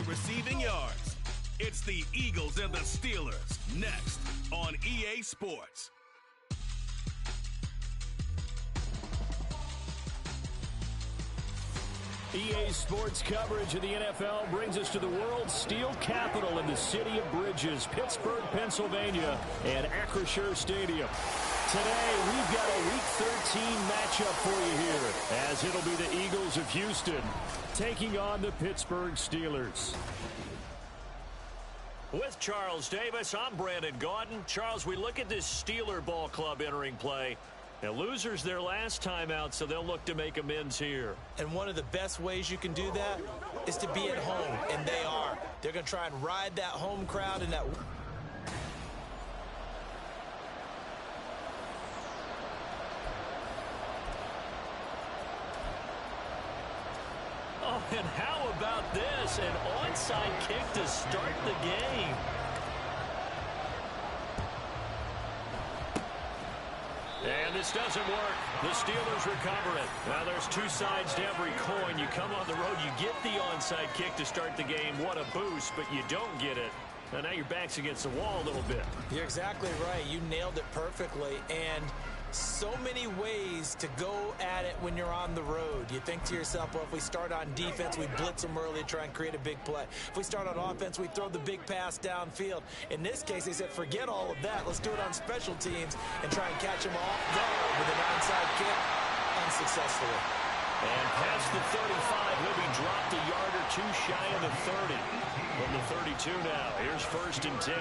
receiving yards. It's the Eagles and the Steelers, next on EA Sports. EA Sports coverage of the NFL brings us to the world's steel capital in the city of bridges, Pittsburgh, Pennsylvania, and Acrisure Stadium. Today, we've got a Week 13 matchup for you here, as it'll be the Eagles of Houston taking on the Pittsburgh Steelers. With Charles Davis, I'm Brandon Gaudin. Charles, we look at this Steeler ball club entering play. Now, losers their last time out, so they'll look to make amends here. And one of the best ways you can do that is to be at home, and they are. They're going to try and ride that home crowd and that... Oh, and how about this? An onside kick to start the game. And this doesn't work. The Steelers recover it. Now, there's two sides to every coin. You come on the road, you get the onside kick to start the game. What a boost, but you don't get it. Now your back's against the wall a little bit. You're exactly right. You nailed it perfectly. And so many ways to go at it when you're on the road. You think to yourself, well, if we start on defense, we blitz them early, try and create a big play. If we start on offense, we throw the big pass downfield. In this case, they said, forget all of that. Let's do it on special teams and try and catch them off guard with an onside kick unsuccessfully. And past the 35, he'll be dropped a yard or two shy of the 30. From the 32 now, here's 1st and 10.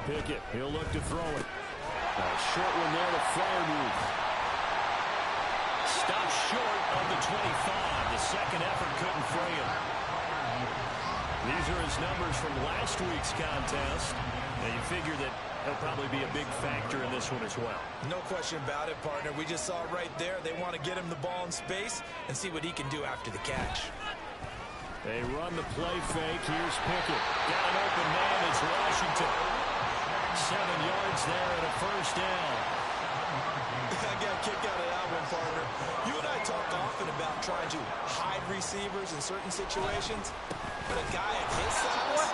Pickett, he'll look to throw it. A short one there to Freiermuth. Stopped short of the 25. The second effort couldn't free him. These are his numbers from last week's contest. Now you figure that he'll probably be a big factor in this one as well. No question about it, partner. We just saw it right there. They want to get him the ball in space and see what he can do after the catch. They run the play fake. Here's Pickett. Got an open man. It's Washington. 7 yards there and a first down. I got a kick out of that one, partner. You and I talk often about trying to hide receivers in certain situations, but a guy at his size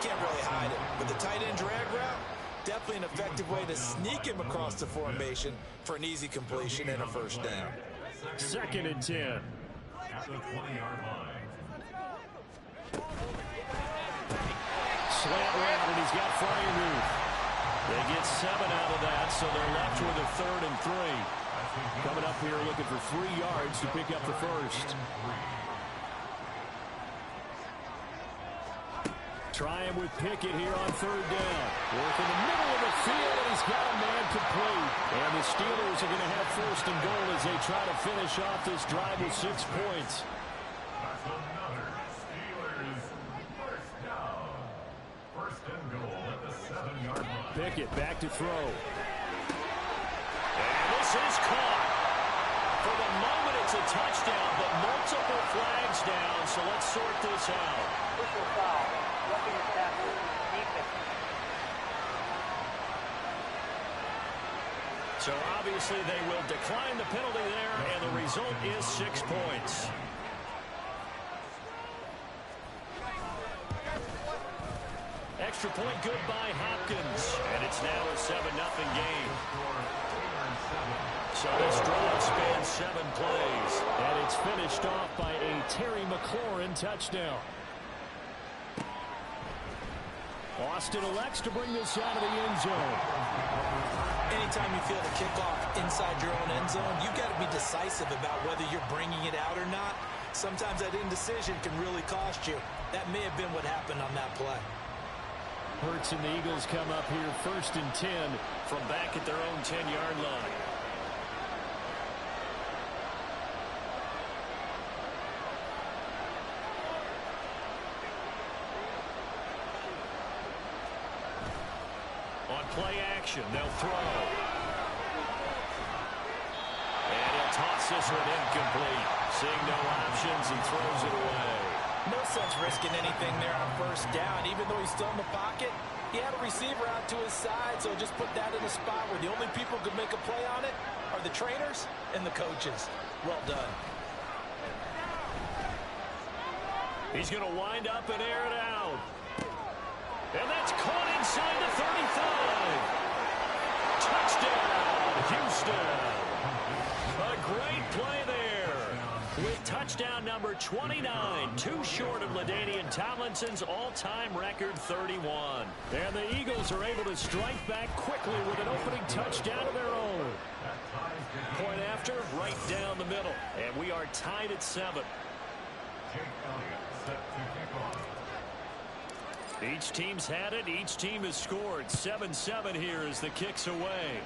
can't really hide it. With the tight end drag route, definitely an effective way to sneak him across the formation for an easy completion and a first down. 2nd and 10. At the 20-yard line. Slant route, and he's got Freiermuth. They get 7 out of that, so they're left with a 3rd and 3. Coming up here looking for 3 yards to pick up the first. Try him with Pickett here on 3rd down. Work in the middle of the field, and he's got a man complete. And the Steelers are going to have 1st and goal as they try to finish off this drive with 6 points. That's another Steelers first down. 1st and goal at the 7-yard line. Pickett back to throw. And this is caught. For the moment, it's a touchdown, but multiple flags down, so let's sort this out. Whistle foul. Roughing the passer. Defense. So obviously they will decline the penalty there, and the result is 6 points. Extra point good by Hopkins, and it's now a 7-0 game. So this drive spans 7 plays. And it's finished off by a Terry McLaurin touchdown. Austin elects to bring this out of the end zone. Anytime you feel the kickoff inside your own end zone, you got to be decisive about whether you're bringing it out or not. Sometimes that indecision can really cost you. That may have been what happened on that play. Hurts and the Eagles come up here 1st and 10 from back at their own 10-yard line. On play action, they'll throw. And he'll toss this one incomplete. Seeing no options and throws it away. No sense risking anything there on 1st down. Even though he's still in the pocket, he had a receiver out to his side, so just put that in a spot where the only people who could make a play on it are the trainers and the coaches. Well done. He's going to wind up and air it out. And that's caught inside the 35. Touchdown, Houston. A great play there. With touchdown number 29, too short of LaDainian Tomlinson's all-time record 31. And the Eagles are able to strike back quickly with an opening touchdown of their own. Point after, right down the middle. And we are tied at 7. Each team's had it. Each team has scored. 7-7 here as the kick's away.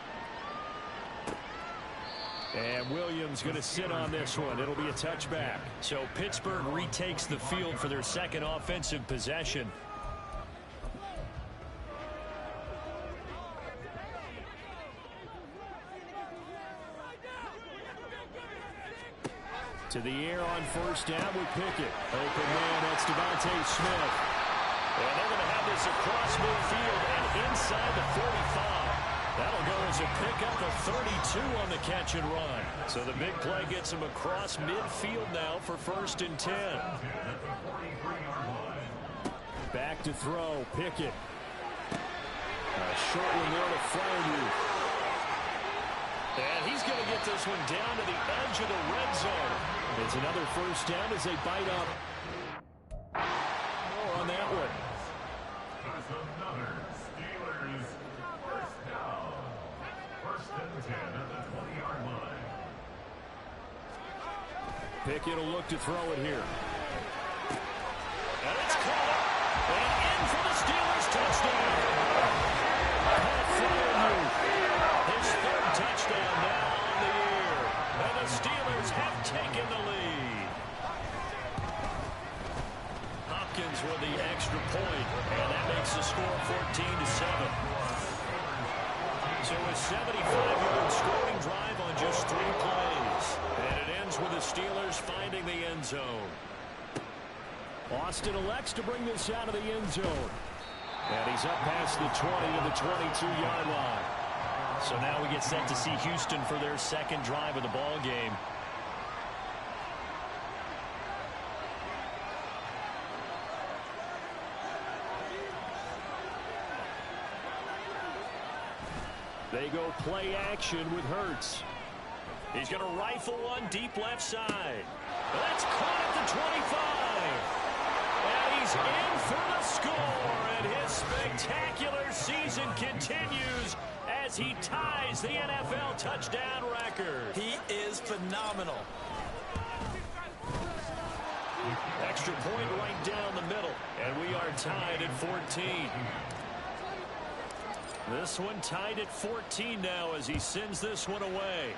And Williams going to sit on this one. It'll be a touchback. So Pittsburgh retakes the field for their second offensive possession. To the air on first down with Pickett. Open man, that's Devontae Smith. And they're going to have this across midfield and inside the 45. That'll go as a pickup of 32 on the catch and run. So the big play gets him across midfield now for 1st and 10. Back to throw, Pickett. A short one there to Freiermuth. And he's going to get this one down to the edge of the red zone. It's another first down as they bite up. More on that one. That's another Steelers first down. 1st and 10 at the 20-yard line. Pickett will look to throw it here. And it's caught up. And in for the Steelers touchdown. Pat Freiermuth. His 3rd touchdown now on the year. And the Steelers have taken the lead. Hopkins with the extra point, and that makes the score 14-7. So a 75-yard scoring drive on just 3 plays. And it ends with the Steelers finding the end zone. Austin elects to bring this out of the end zone. And he's up past the 20 to the 22-yard line. So now we get set to see Houston for their second drive of the ball game. They go play action with Hurts. He's going to rifle one deep left side. That's caught at the 25. And he's in for the score. And his spectacular season continues as he ties the NFL touchdown record. He is phenomenal. Extra point right down the middle. And we are tied at 14. This one tied at 14 now as he sends this one away.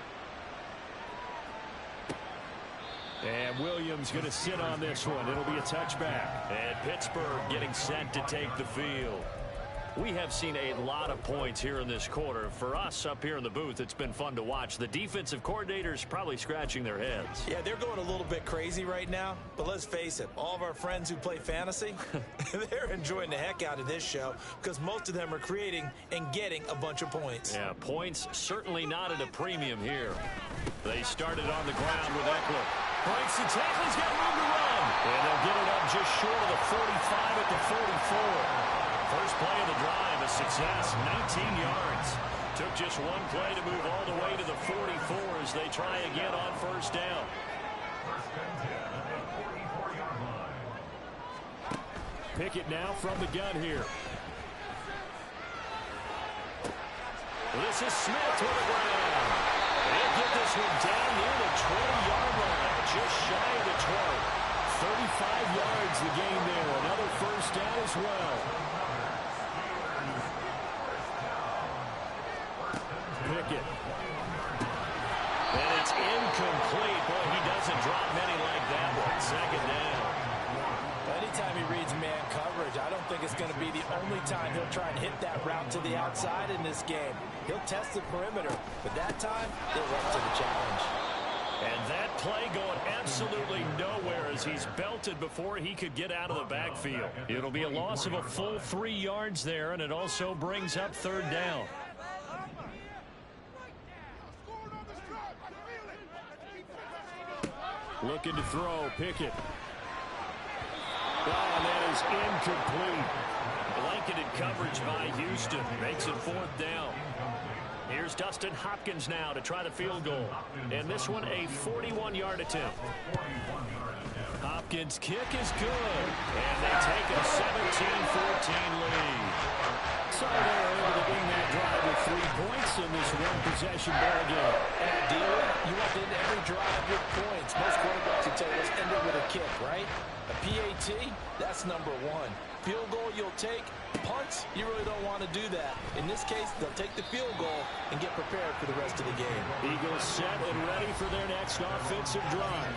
And Williams going to sit on this one. It'll be a touchback. And Pittsburgh getting set to take the field. We have seen a lot of points here in this quarter. For us up here in the booth, it's been fun to watch. The defensive coordinators probably scratching their heads. Yeah, they're going a little bit crazy right now. But let's face it, all of our friends who play fantasy, they're enjoying the heck out of this show because most of them are creating and getting a bunch of points. Yeah, points certainly not at a premium here. They started on the ground with Eckler. Breaks the tackle, he's got room to run. And they'll get it up just short of the 45 at the 44. First play of the drive, a success, 19 yards. Took just one play to move all the way to the 44 as they try again on first down. 1st and 10 at the 44-yard line. Pickett now from the gun here. This is Smith to the ground. He'll get this one down near the 20-yard line, just shy of the 20. 35 yards the gain there. Another first down as well. Pickett. And it's incomplete. Boy, he doesn't drop many like that one. 2nd down. Anytime he reads man coverage, I don't think it's going to be the only time he'll try and hit that route to the outside in this game. He'll test the perimeter, but that time, he'll up to the challenge. And that play going absolutely nowhere as he's belted before he could get out of the backfield. It'll be a loss of a full 3 yards there, and it also brings up 3rd down. Looking to throw. Pickett. Oh, and that is incomplete. Blanketed coverage by Houston. Makes it 4th down. Here's Dustin Hopkins now to try the field goal. And this one a 41-yard attempt. Hopkins' kick is good. And they take a 17-14 lead. So they're able to bring that drive with 3 points in this one-possession ball game. And ideally, you want to end every drive with points. Most quarterbacks would tell you, let's end it with a kick, right? A PAT, that's number 1. Field goal you'll take. Punts, you really don't want to do that. In this case, they'll take the field goal and get prepared for the rest of the game. Eagles set and ready for their next offensive drive.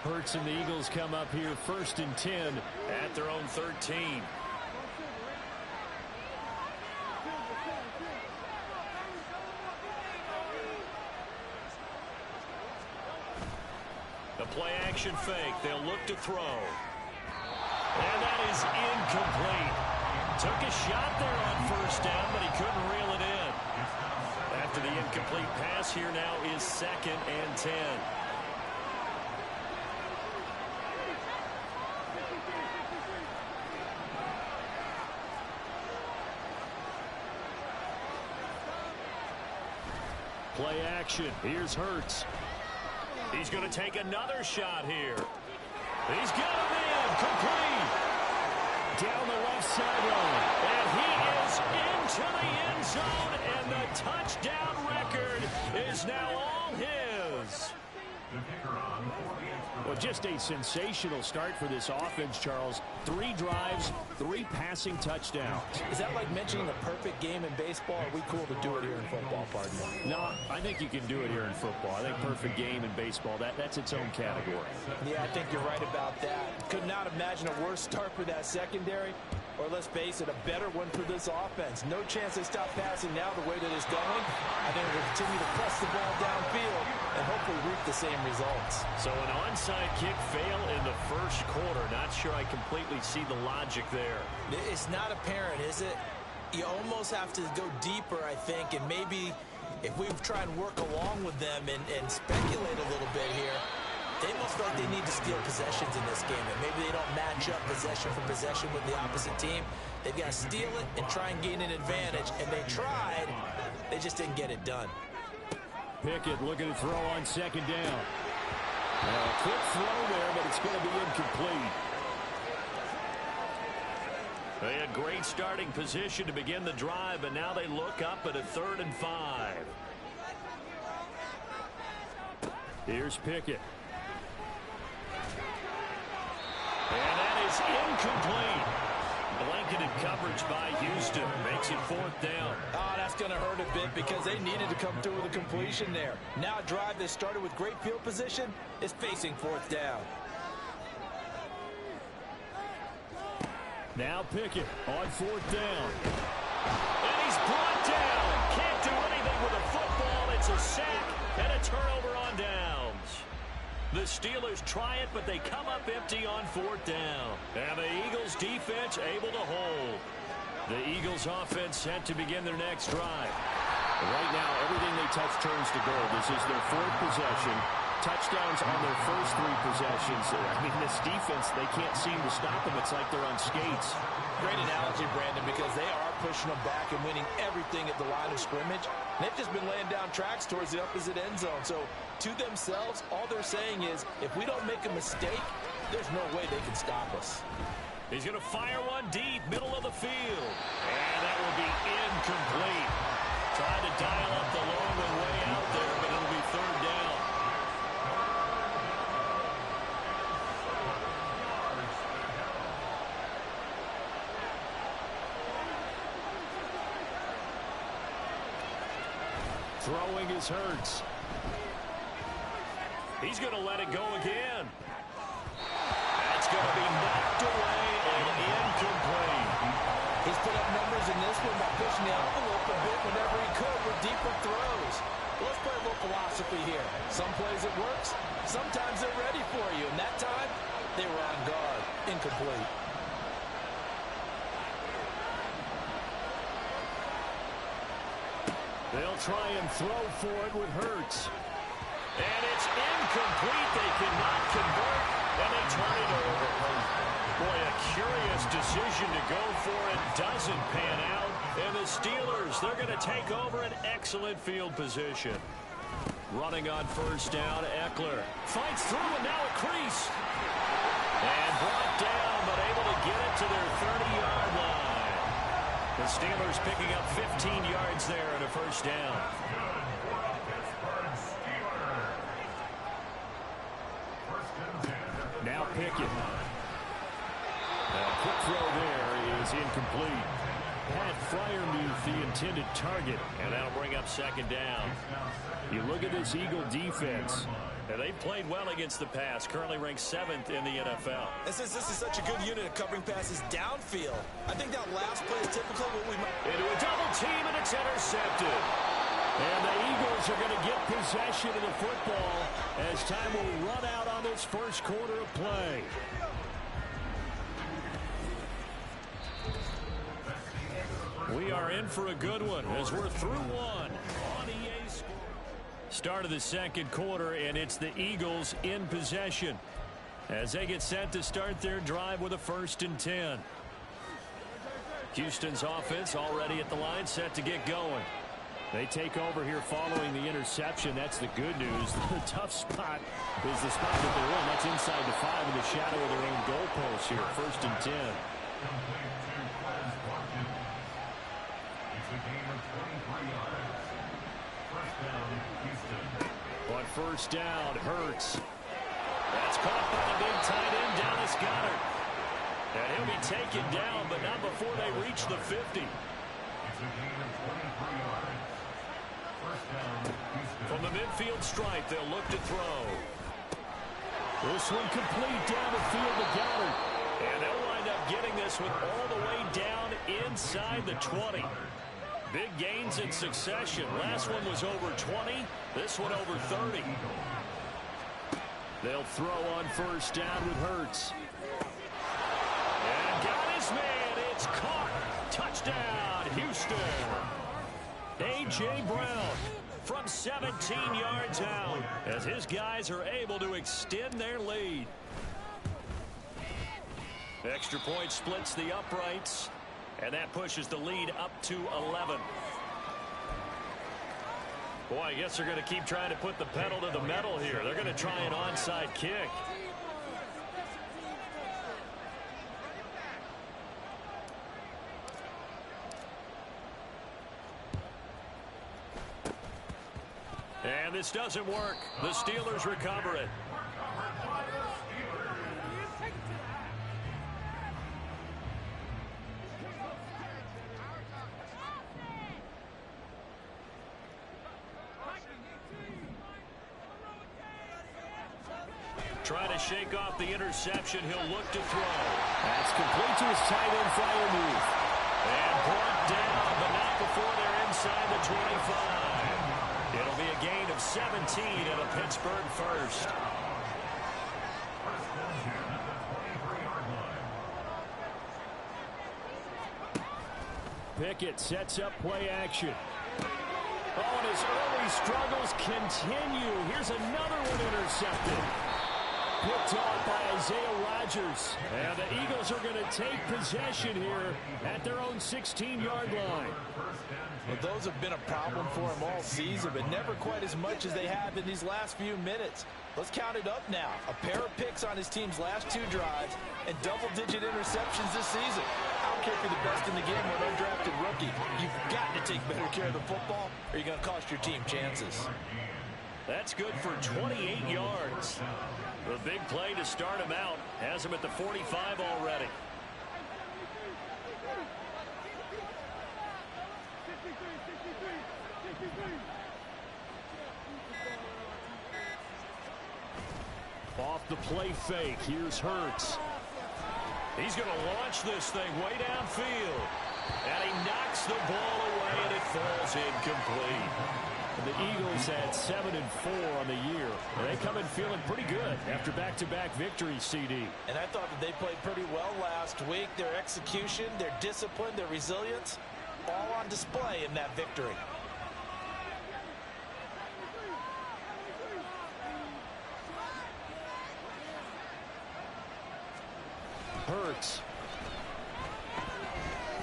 Hurts and the Eagles come up here 1st and 10 at their own 13. The play action fake. They'll look to throw. And that is incomplete. Took a shot there on 1st down, but he couldn't reel it in. After the incomplete pass, here now is 2nd and 10. Play action. Here's Hurts. He's going to take another shot here. He's got him in. Complete. Down the left sideline. And he is into the end zone. And the touchdown record is now all his. Well, just a sensational start for this offense, Charles. 3 drives, 3 passing touchdowns. Is that like mentioning a perfect game in baseball? Or are we cool to do it here in football, pardon me? No, I think you can do it here in football. I think perfect game in baseball, that's its own category. Yeah, I think you're right about that. Could not imagine a worse start for that secondary. Or let's face it, a better one for this offense. No chance they stop passing now the way that it's going. I think we'll continue to press the ball downfield and hopefully reap the same results. So an onside kick fail in the 1st quarter. Not sure I completely see the logic there. It's not apparent, is it? You almost have to go deeper, I think, and maybe if we try and work along with them and speculate a little bit here, they must feel like they need to steal possessions in this game, and maybe they don't match up possession for possession with the opposite team. They've got to steal it and try and gain an advantage, and they tried. They just didn't get it done. Pickett looking to throw on 2nd down. A quick throw there, but it's going to be incomplete. They had great starting position to begin the drive, but now they look up at a 3rd and 5. Here's Pickett. And that is incomplete. Blanketed coverage by Houston. Makes it 4th down. Oh, that's going to hurt a bit because they needed to come through with a completion there. Now a drive that started with great field position is facing 4th down. Now Pickett on 4th down. And he's brought down. Can't do anything with a football. It's a sack and a turnover on downs. The Steelers try it, but they come up empty on 4th down. And the Eagles defense able to hold. The Eagles offense set to begin their next drive. Right now, everything they touch turns to gold. This is their 4th possession. Touchdowns on their first 3 possessions. I mean, this defense, they can't seem to stop them. It's like they're on skates. Great analogy, Brandon, because they are pushing them back and winning everything at the line of scrimmage. And they've just been laying down tracks towards the opposite end zone. So to themselves, all they're saying is, if we don't make a mistake, there's no way they can stop us. He's going to fire one deep, middle of the field. And that will be incomplete. Tried to dial up the long one way out there, but it'll be 3rd down. Throwing is Hurts. He's going to let it go again. That's going to be knocked away and incomplete. He's put up numbers in this one by pushing the envelope a bit whenever he could with deeper throws. Well, let's play a little philosophy here. Some plays it works. Sometimes they're ready for you. And that time, they were on guard. Incomplete. They'll try and throw for it with Hurts. And it's incomplete. They cannot convert, and they turn it over. Boy, a curious decision to go for it. Doesn't pan out. And the Steelers, they're going to take over an excellent field position. Running on first down, Eckler fights through, and now a crease. And brought down, but able to get it to their 30-yard line. The Steelers picking up 15 yards there and a first down. Now Pickett. A quick throw there is incomplete. Pat Fryermuth, the intended target. And that'll bring up second down. You look at this Eagle defense. And they've played well against the pass. Currently ranked 7th in the NFL. And since this is such a good unit of covering passes downfield, I think that last play is typically what we might... Into a double team, and it's intercepted. And the Eagles are going to get possession of the football as time will run out on this first quarter of play. We are in for a good one as we're through one on EA Sports. Start of the second quarter, and it's the Eagles in possession as they get set to start their drive with a 1st and 10. Houston's offense already at the line, set to get going. They take over here following the interception. That's the good news. The tough spot is the spot that they're in. That's inside the 5 in the shadow of their own goalpost here. 1st and 10. On first down, Hurts. That's caught by the big tight end, Dallas Goedert. And he'll be taken down, but not before they reach the 50. From the midfield stripe, they'll look to throw. This one complete down the field to Goedert. And they'll wind up getting this one all the way down inside the 20. Big gains in succession. Last one was over 20. This one over 30. They'll throw on first down with Hurts. And got his man. It's caught. Touchdown, Houston. A.J. Brown from 17 yards out as his guys are able to extend their lead. Extra point splits the uprights. And that pushes the lead up to 11. Boy, I guess they're going to keep trying to put the pedal to the metal here. They're going to try an onside kick. And this doesn't work. The Steelers recover it. Trying to shake off the interception. He'll look to throw. That's complete to his tight end, Fryermuth. And brought down, but not before they're inside the 25. It'll be a gain of 17 and a Pittsburgh first. Pickett sets up play action. Oh, and his early struggles continue. Here's another one intercepted. Picked off by Isaiah Rodgers. And the Eagles are going to take possession here at their own 16-yard line. Well, those have been a problem for him all season, but never quite as much as they have in these last few minutes. Let's count it up now. A pair of picks on his team's last 2 drives and double-digit interceptions this season. I don't care if you're the best in the game or an undrafted rookie. You've got to take better care of the football or you're going to cost your team chances. That's good for 28 yards. The big play to start him out has him at the 45 already. Off the play fake, here's Hurts. He's going to launch this thing way downfield. And he knocks the ball away, and it falls incomplete. The Eagles had 7-4 on the year. And they come in feeling pretty good after back-to-back victories, CD. And I thought that they played pretty well last week. Their execution, their discipline, their resilience, all on display in that victory. Hurts.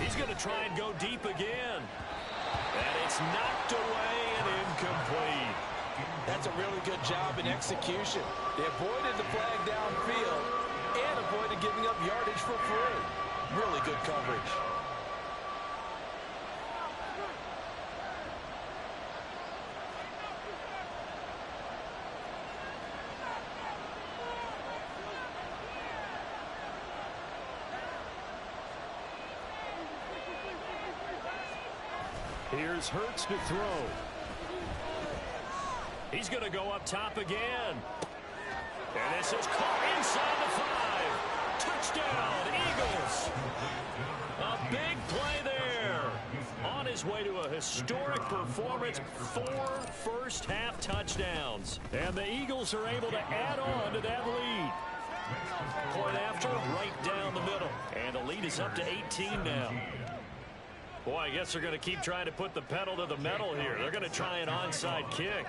He's going to try and go deep again. And it's knocked away and incomplete. That's a really good job in execution. They avoided the flag downfield and avoided giving up yardage for free. Really good coverage. Here's Hurts to throw. He's going to go up top again. And this is caught inside the 5. Touchdown, Eagles. A big play there. On his way to a historic performance, 4 first-half touchdowns. And the Eagles are able to add on to that lead. Point after, right down the middle. And the lead is up to 18 now. Boy, I guess they're going to keep trying to put the pedal to the metal here. They're going to try an onside kick.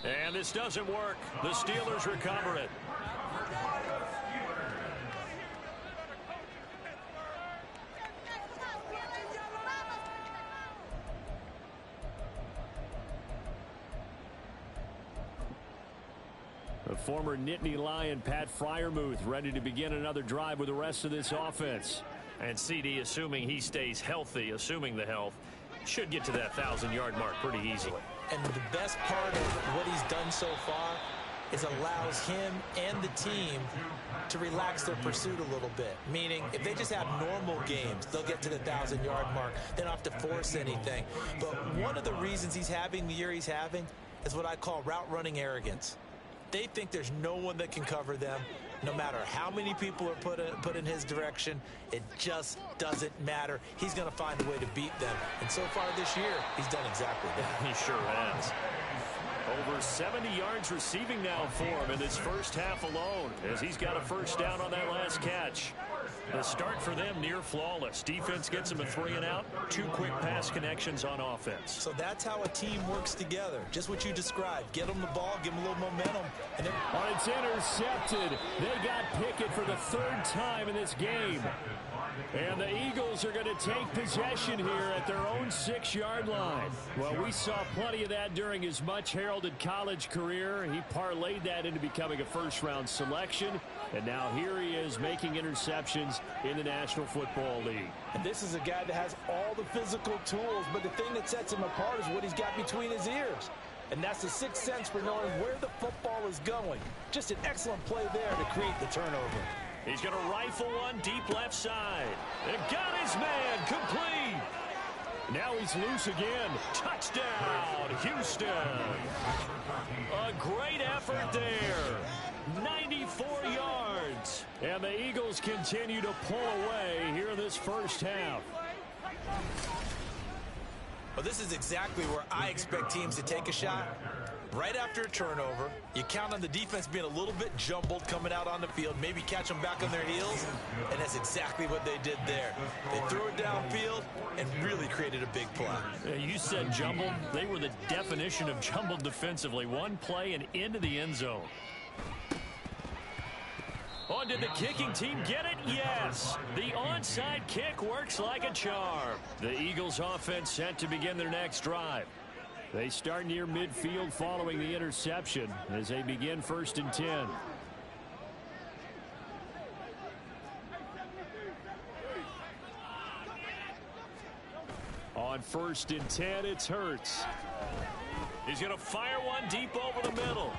And this doesn't work. The Steelers recover it. The former Nittany Lion, Pat Freiermuth, ready to begin another drive with the rest of this offense. And CD, assuming he stays healthy, assuming the health, should get to that 1,000-yard mark pretty easily. And the best part of what he's done so far is allows him and the team to relax their pursuit a little bit. Meaning, if they just have normal games, they'll get to the 1,000-yard mark. They don't have to force anything. But one of the reasons he's having the year he's having is what I call route running arrogance. They think there's no one that can cover them. No matter how many people are put in his direction, it just doesn't matter. He's going to find a way to beat them. And so far this year, he's done exactly that. He sure has. Over 70 yards receiving now for him in this first half alone, as he's got a first down on that last catch. The start for them near flawless. Defense gets them a 3-and-out. 2 quick pass connections on offense. So that's how a team works together. Just what you described. Get them the ball, give them a little momentum. And it's intercepted. They got Pickett for the 3rd time in this game. And the Eagles are going to take possession here at their own 6-yard line. Well, we saw plenty of that during his much-heralded college career. He parlayed that into becoming a first-round selection. And now here he is making interceptions in the National Football League. And this is a guy that has all the physical tools, but the thing that sets him apart is what he's got between his ears. And that's the sixth sense for knowing where the football is going. Just an excellent play there to create the turnover. He's going to rifle one deep left side. And got his man complete. Now he's loose again. Touchdown, Houston. A great effort there. 94 yards. And the Eagles continue to pull away here in this first half. Well, this is exactly where I expect teams to take a shot. Right after a turnover, you count on the defense being a little bit jumbled coming out on the field, maybe catch them back on their heels, and that's exactly what they did there. They threw it downfield and really created a big play. You said jumbled. They were the definition of jumbled defensively. One play and into the end zone. Oh, did the kicking team get it? Yes. The onside kick works like a charm. The Eagles offense set to begin their next drive. They start near midfield following the interception as they begin 1st and 10. On 1st and 10, it's Hurts. He's going to fire one deep over the middle.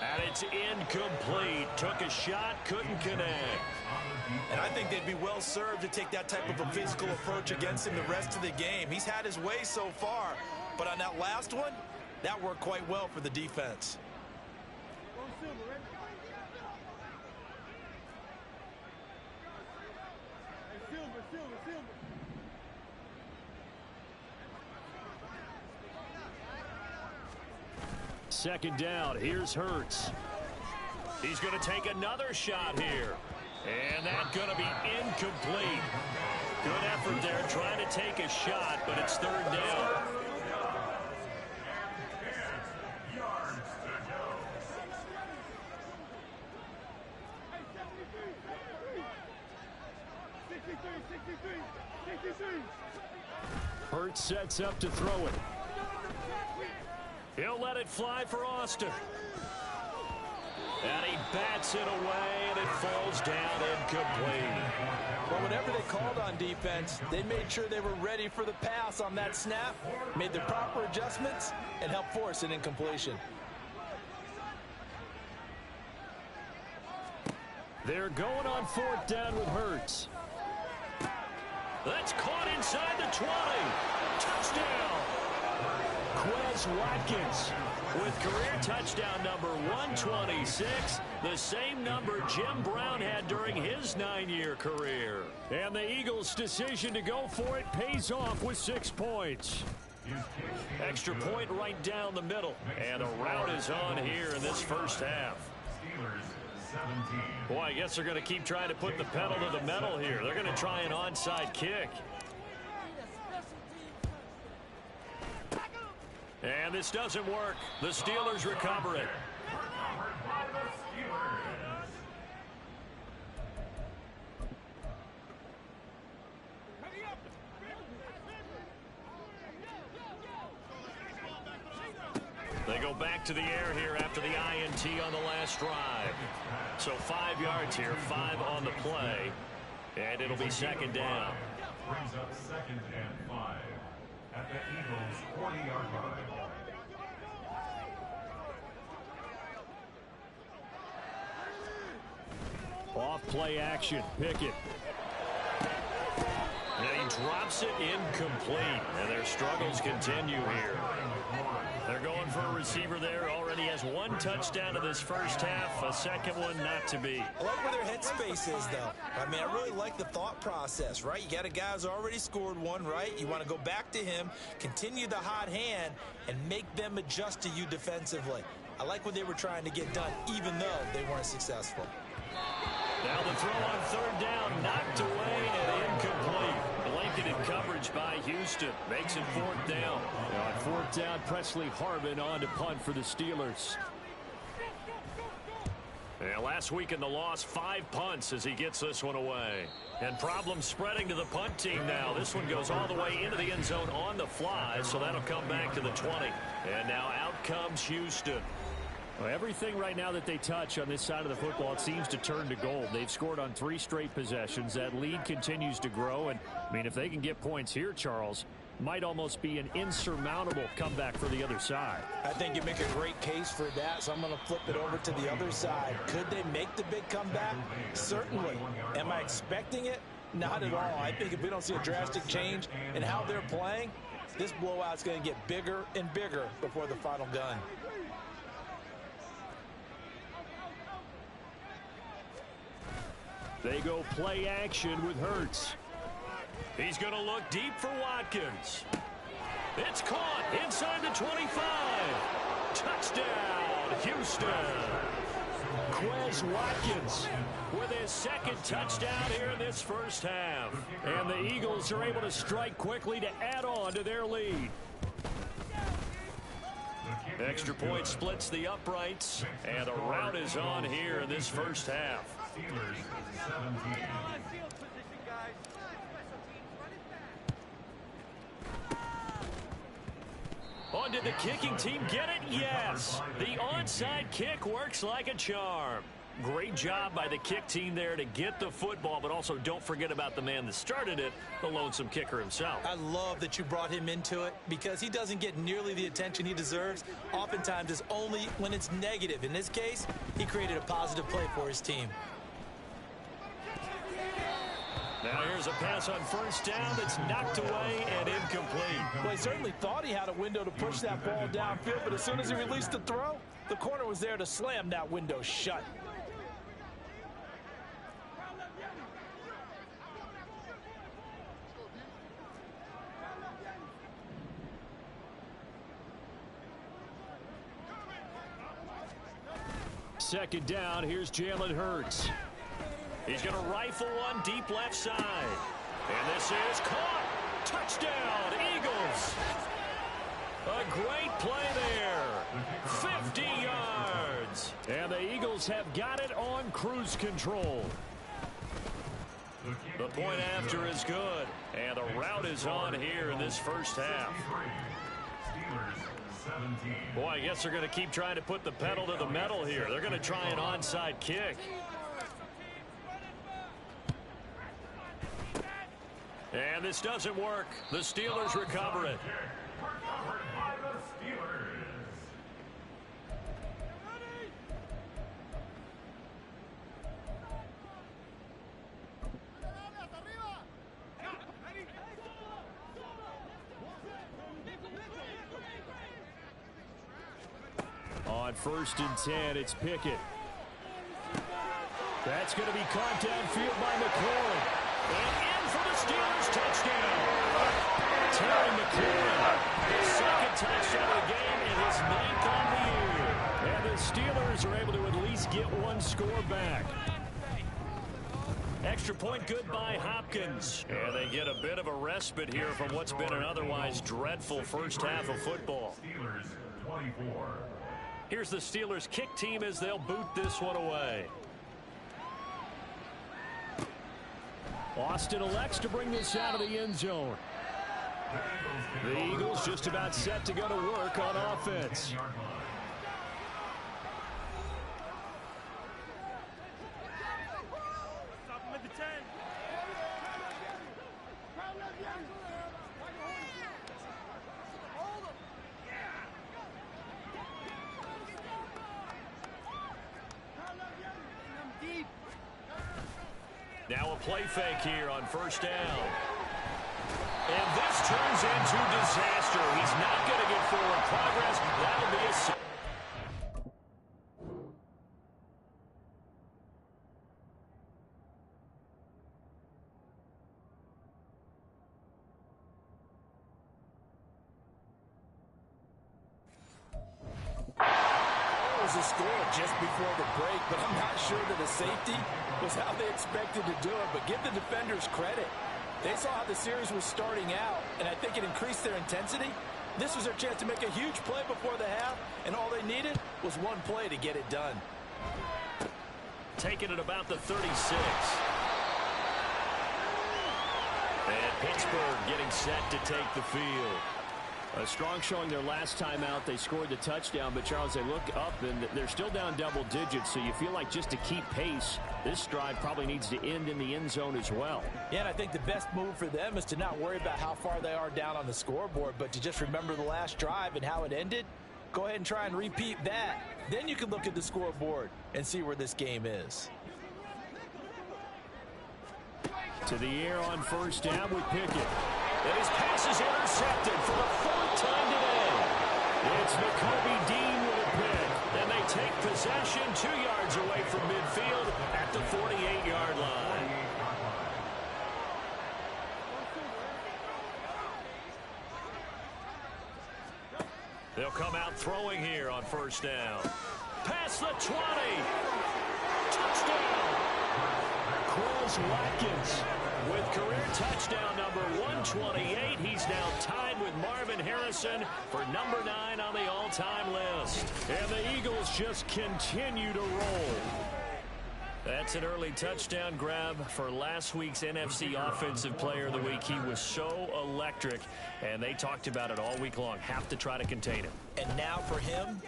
And it's incomplete. Took a shot, couldn't connect. And I think they'd be well served to take that type of a physical approach against him the rest of the game. He's had his way so far, but on that last one, that worked quite well for the defense. Second down, here's Hurts. He's going to take another shot here. And that's going to be incomplete. Good effort there trying to take a shot, but it's 3rd down. Hurts sets up to throw it. He'll let it fly for Austin. And he bats it away, and it falls down incomplete. Well, whatever they called on defense, they made sure they were ready for the pass on that snap, made the proper adjustments, and helped force an incompletion. They're going on 4th down with Hurts. That's caught inside the 20. Touchdown. Quez Watkins with career touchdown number 126, the same number Jim Brown had during his 9-year career. And the Eagles' decision to go for it pays off with 6 points. Extra point right down the middle. And a rout is on here in this first half. Boy, I guess they're going to keep trying to put the pedal to the metal here. They're going to try an onside kick. And this doesn't work. The Steelers recover it. They go back to the air here after the INT on the last drive. So 5 yards here, 5 on the play. And it'll be 2nd down. Brings up 2nd and 5 at the Eagles' 40-yard line. Off play action. Pickett. And he drops it incomplete. And their struggles continue here. They're going for a receiver there. Already has 1 touchdown in this first half. A second one not to be. I like where their headspace is, though. I mean, I really like the thought process, right? You got a guy who's already scored 1, right? You want to go back to him, continue the hot hand, and make them adjust to you defensively. I like what they were trying to get done, even though they weren't successful. Now the throw on 3rd down, knocked away and incomplete. Blanketed coverage by Houston. Makes it 4th down. Now on 4th down, Presley Harvin on to punt for the Steelers. Yeah, last week in the loss, 5 punts as he gets this one away. And problems spreading to the punt team now. This one goes all the way into the end zone on the fly, so that'll come back to the 20. And now out comes Houston. Well, everything right now that they touch on this side of the football, it seems to turn to gold. They've scored on 3 straight possessions. That lead continues to grow. And, I mean, if they can get points here, Charles, might almost be an insurmountable comeback for the other side. I think you make a great case for that, so I'm going to flip it over to the other side. Could they make the big comeback? Certainly. Am I expecting it? Not at all. I think if we don't see a drastic change in how they're playing, this blowout's going to get bigger and bigger before the final gun. They go play action with Hurts. He's going to look deep for Watkins. It's caught inside the 25. Touchdown, Houston. Quez Watkins with his 2nd touchdown here in this first half. And the Eagles are able to strike quickly to add on to their lead. Extra point splits the uprights, and a rout is on here in this first half. Steelers 17. Oh, did the kicking team get it? Yes. The onside kick works like a charm. Great job by the kick team there to get the football, but also don't forget about the man that started it, the lonesome kicker himself. I love that you brought him into it because he doesn't get nearly the attention he deserves. Oftentimes it's only when it's negative. In this case, he created a positive play for his team. Now here's a pass on 1st down that's knocked away and incomplete. Well, he certainly thought he had a window to push that ball downfield, but as soon as he released the throw, the corner was there to slam that window shut. Second down, here's Jalen Hurts. He's going to rifle one deep left side. And this is caught. Touchdown, Eagles. A great play there. 50 yards. And the Eagles have got it on cruise control. The point after is good, and the route is on here in this first half. Boy, I guess they're going to keep trying to put the pedal to the metal here. They're going to try an onside kick. And this doesn't work. The Steelers recover it. Recovered by the Steelers. On 1st and 10, it's Pickett. That's going to be caught downfield by McLaurin. And in for the Steelers touchdown. Terry McLaurin, his second touchdown of the game and his 9th on the year. And the Steelers are able to at least get one score back. Extra point good by Hopkins. And they get a bit of a respite here from what's been an otherwise dreadful first half of football. Steelers 24. Here's the Steelers kick team as they'll boot this one away. Austin elects to bring this out of the end zone. The Eagles just about set to go to work on offense. Now a play fake here on 1st down. And this turns into disaster. He's not going to get forward progress. That'll be a... Was a score just before the break, but I'm not sure that a safety was how they expected to do it. But give the defenders credit. They saw how the series was starting out, and I think it increased their intensity. This was their chance to make a huge play before the half, and all they needed was one play to get it done. Taking it about the 36. And Pittsburgh getting set to take the field. A strong showing their last time out. They scored the touchdown, but Charles, they look up and they're still down double digits, so you feel like just to keep pace, this drive probably needs to end in the end zone as well. Yeah, and I think the best move for them is to not worry about how far they are down on the scoreboard, but to just remember the last drive and how it ended. Go ahead and try and repeat that. Then you can look at the scoreboard and see where this game is. To the air on 1st down with Pickett. And his pass is intercepted for the 4th time today. It's Nakobe Dean with a pick. And they take possession 2 yards away from midfield at the 48-yard line. They'll come out throwing here on 1st down. Past the 20. Touchdown. Quez Watkins with career touchdown number 128. He's now tied with Marvin Harrison for number 9 on the all-time list. And the Eagles just continue to roll. That's an early touchdown grab for last week's NFC Offensive Player of the Week. He was so electric, and they talked about it all week long. Have to try to contain him. And now for him,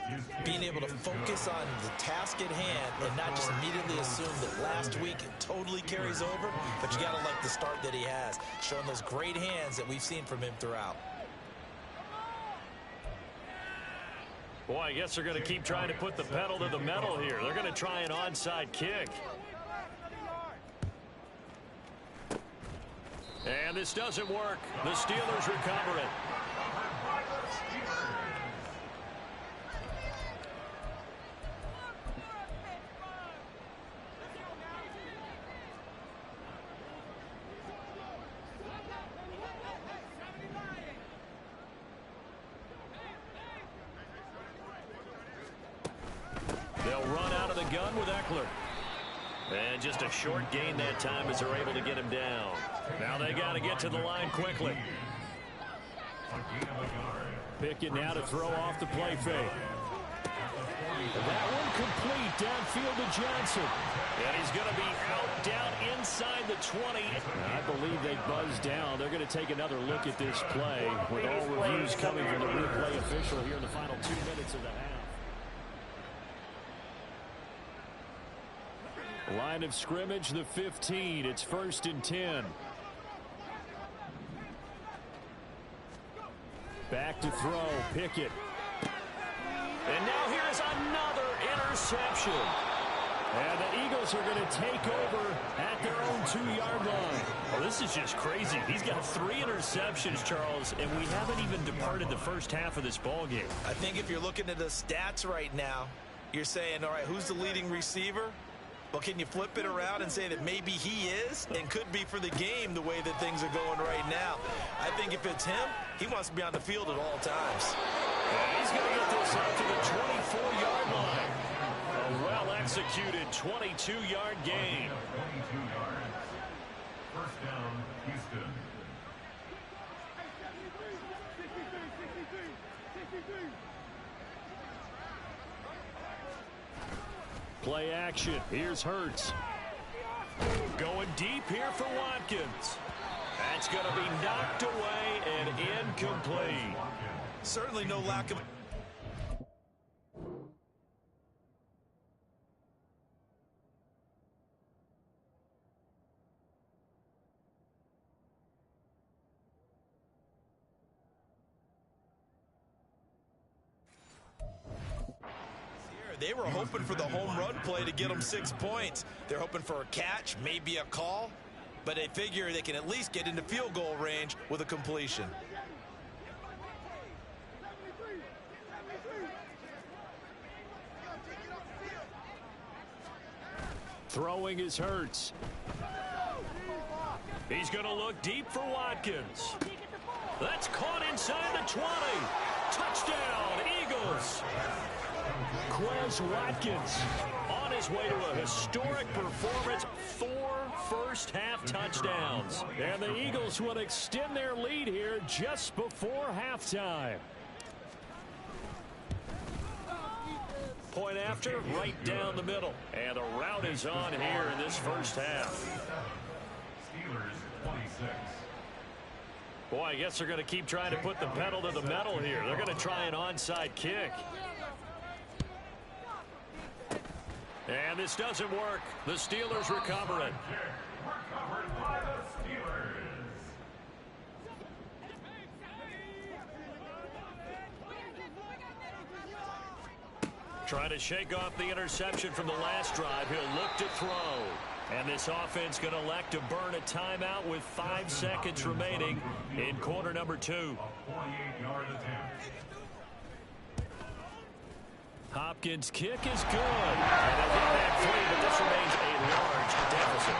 being able to focus on the task at hand and not just immediately assume that last week it totally carries over, but you got to like the start that he has, showing those great hands that we've seen from him throughout. Boy, I guess they're going to keep trying to put the pedal to the metal here. They're going to try an onside kick. And this doesn't work. The Steelers recover it. They'll run out of the gun with Eckler. And just a short gain that time as they're able to get him down. Now they got to get to the line quickly. Pickett now to throw off the play fake. That one complete downfield to Johnson. And he's going to be out down inside the 20. I believe they buzzed down. They're going to take another look at this play with all reviews coming from the replay official here in the final 2 minutes of the half. Line of scrimmage, the 15. It's 1st and 10. Back to throw. Pickett. And now here's another interception. And the Eagles are going to take over at their own 2-yard line. Oh, this is just crazy. He's got 3 interceptions, Charles, and we haven't even departed the first half of this ball game. I think if you're looking at the stats right now, you're saying, all right, who's the leading receiver? Well, can you flip it around and say that maybe he is and could be for the game the way that things are going right now? I think if it's him, he wants to be on the field at all times. And he's going to get this out to the 24-yard line. A well-executed 22-yard gain. 22 yards. First down, Houston. Play action. Here's Hurts. Going deep here for Watkins. That's going to be knocked away and incomplete. Certainly no lack of... They were hoping for the home run play to get them 6 points. They're hoping for a catch, maybe a call, but they figure they can at least get into field goal range with a completion. Throwing is Hurts. He's going to look deep for Watkins. That's caught inside the 20. Touchdown, Eagles. Quez Watkins on his way to a historic performance. 4 first-half touchdowns. And the Eagles will extend their lead here just before halftime. Point after, right down the middle. And the route is on here in this first half. Steelers 26. Boy, I guess they're going to keep trying to put the pedal to the metal here. They're going to try an onside kick. And this doesn't work. The Steelers recover it. Recovered by the Steelers. Trying to shake off the interception from the last drive. He'll look to throw. And this offense going to elect to burn a timeout with 5 seconds remaining in quarter number 2. A 48-yard attempt. Hopkins' kick is good. And they'll get back 3, but this remains a large deficit.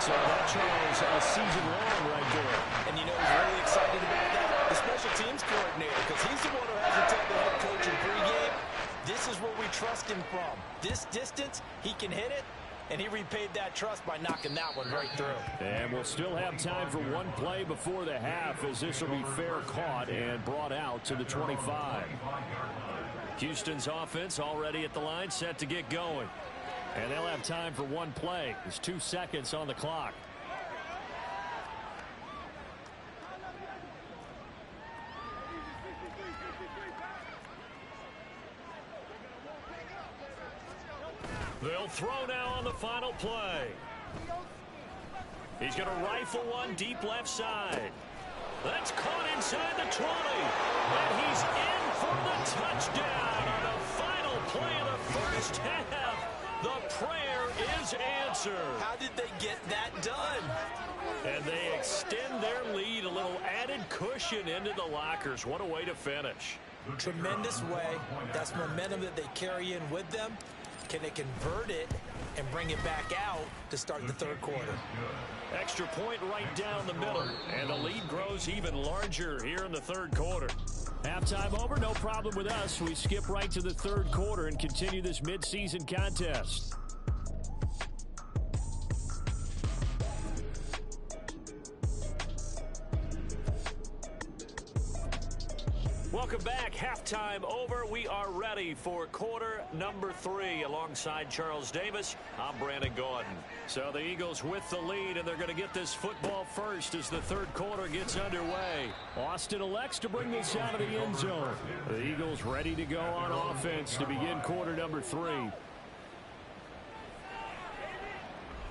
So that Charles, a season long right there. And you know he's really excited about that? The special teams coordinator, because he's the one who has to tell the head coach in pregame, this is where we trust him from. This distance, he can hit it, and he repaid that trust by knocking that one right through. And we'll still have time for one play before the half, as this will be fair caught and brought out to the 25. Houston's offense already at the line, set to get going. And they'll have time for one play. There's 2 seconds on the clock. They'll throw now on the final play. He's going to rifle one deep left side. That's caught inside the 20. And he's in for the touchdown on the final play of the first half. The prayer is answered. How did they get that done? And they extend their lead, a little added cushion into the lockers. What a way to finish. Tremendous way. That's momentum that they carry in with them. Can they convert it and bring it back out to start the third quarter? Extra point right down the middle. And the lead grows even larger here in the third quarter. Halftime over, no problem with us. We skip right to the third quarter and continue this midseason contest. Welcome back. Halftime over. We are ready for quarter number 3. Alongside Charles Davis, I'm Brandon Gordon. So the Eagles with the lead, and they're going to get this football first as the third quarter gets underway. Austin elects to bring this out of the end zone. The Eagles ready to go on offense to begin quarter number 3.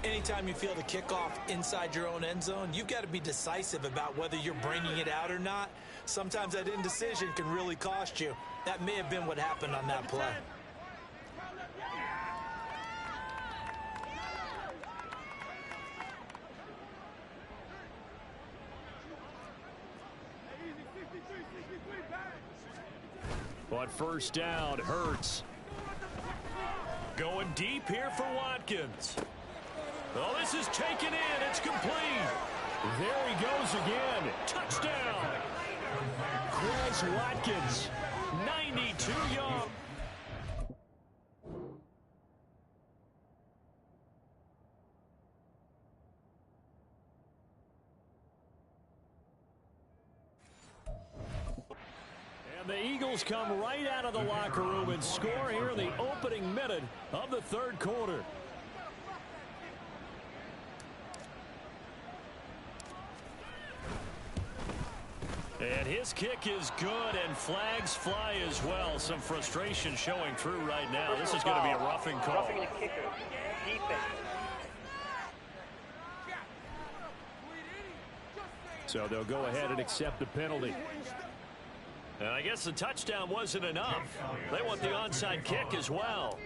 Anytime you feel the kickoff inside your own end zone, you've got to be decisive about whether you're bringing it out or not. Sometimes that indecision can really cost you. That may have been what happened on that play. But first down, Hurts. Going deep here for Watkins. Oh, this is taken in. It's complete. There he goes again. Touchdown. Chris Watkins. 92 yards. And the Eagles come right out of the locker room and score here in the opening minute of the third quarter. And his kick is good, and flags fly as well. Some frustration showing through right now. This is going to be a roughing call. Roughing the kicker. Defense. So they'll go ahead and accept the penalty. And I guess the touchdown wasn't enough. They want the onside kick as well.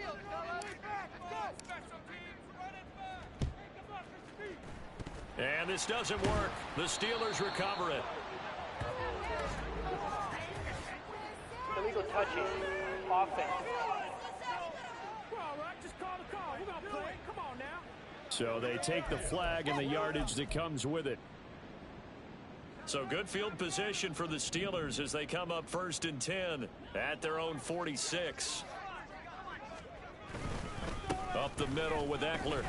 And this doesn't work. The Steelers recover it. Illegal touching. Offense. So they take the flag and the yardage that comes with it. So good field position for the Steelers as they come up 1st and 10 at their own 46. Up the middle with Eckler.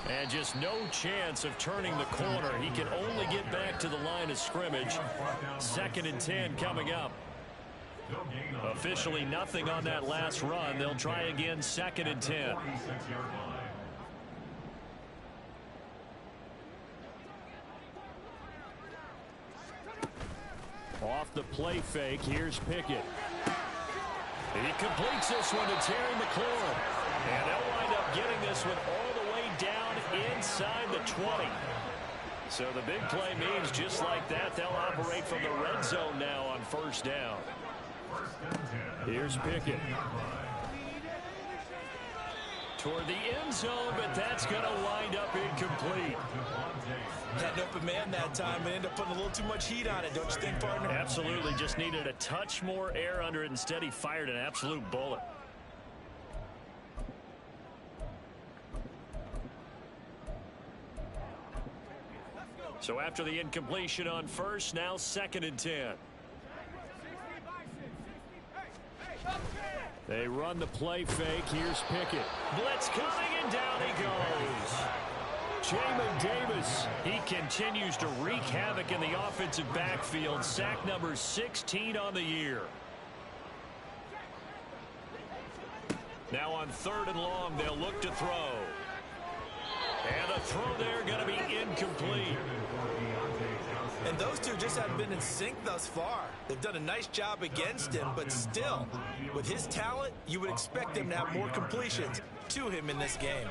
And just no chance of turning the corner. He can only get back to the line of scrimmage. 2nd and 10 coming up. Officially nothing on that last run. They'll try again 2nd and 10. Off the play fake, here's Pickett. He completes this one to Terry McLaurin. And they'll wind up getting this one all the way down inside the 20. So the big play means just like that, they'll operate from the red zone now on 1st down. Here's Pickett. Toward the end zone, but that's going to wind up incomplete. Had an open man that time and ended up putting a little too much heat on it, don't you think, partner? Absolutely. Just needed a touch more air under it. Instead, he fired an absolute bullet. So after the incompletion on 1st, now 2nd and 10. They run the play fake. Here's Pickett. Blitz coming, and down he goes. Jamin Davis. He continues to wreak havoc in the offensive backfield. Sack number 16 on the year. Now on 3rd and long, they'll look to throw. And the throw there going to be incomplete. And those two just haven't been in sync thus far. They've done a nice job against him, but still, with his talent, you would expect him to have more completions to him in this game.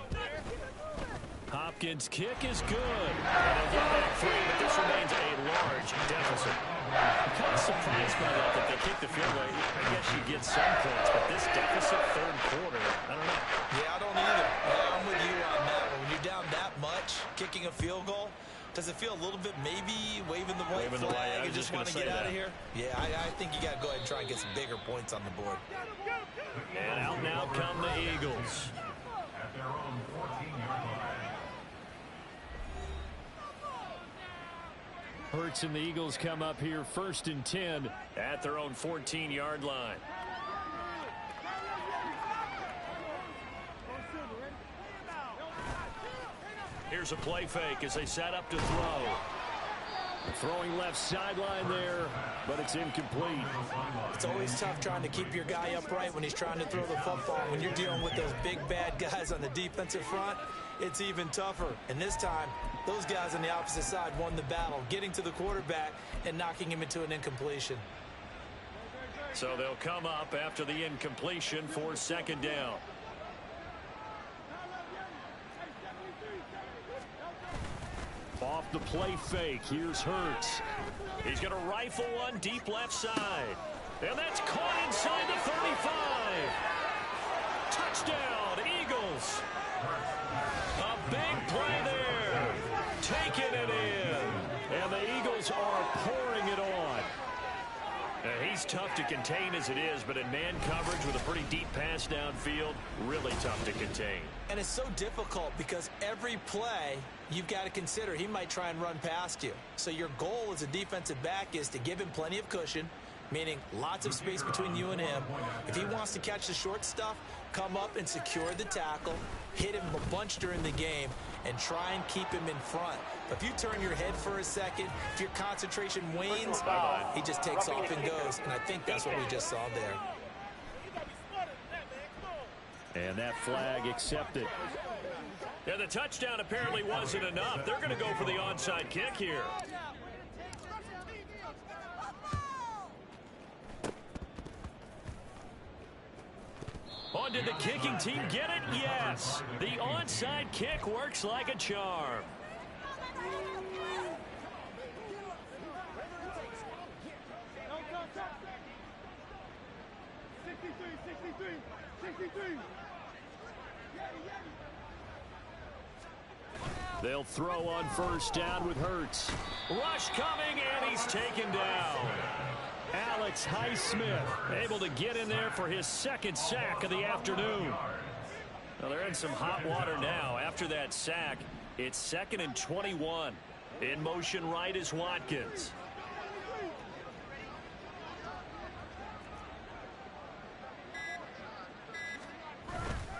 Hopkins' kick is good. And they'll get back 3, but this remains a large deficit. I'm kind of surprised by that they kicked the field goal. I guess you get some points, but this deficit 3rd quarter, I don't know. Yeah, I don't either. Yeah, I'm with you on that one. When you're down that much, kicking a field goal, does it feel a little bit maybe waving the white flag and just want to get out of here? Yeah, I think you got to go ahead and try and get some bigger points on the board. And out now come the Eagles. At their own 14-yard line. Hurts and the Eagles come up here 1st and 10 at their own 14-yard line. Here's a play fake as they set up to throw. Throwing left sideline there, but it's incomplete. It's always tough trying to keep your guy upright when he's trying to throw the football. When you're dealing with those big, bad guys on the defensive front, it's even tougher. And this time, those guys on the opposite side won the battle, getting to the quarterback and knocking him into an incompletion. So they'll come up after the incompletion for second down. Off the play fake, here's Hurts. He's going to rifle one deep left side. And that's caught inside the 35. Touchdown, Eagles. A big play there. Taking it in. And the Eagles are pouring it on. He's tough to contain as it is, but in man coverage with a pretty deep pass downfield, really tough to contain. And it's so difficult because every play you've got to consider he might try and run past you. So your goal as a defensive back is to give him plenty of cushion, meaning lots of space between you and him. If he wants to catch the short stuff, come up and secure the tackle, hit him a bunch during the game, and try and keep him in front. But if you turn your head for a second, if your concentration wanes, he just takes off and goes. And I think that's what we just saw there. And that flag accepted. Yeah, the touchdown apparently wasn't enough. They're going to go for the onside kick here. Oh, did the kicking team get it? Yes. The onside kick works like a charm. They'll throw on first down with Hurts. Rush coming, and he's taken down. Alex Highsmith Able to get in there for his second sack of the afternoon. Well, they're in some hot water now. After that sack, it's 2nd and 21. In motion right is Watkins.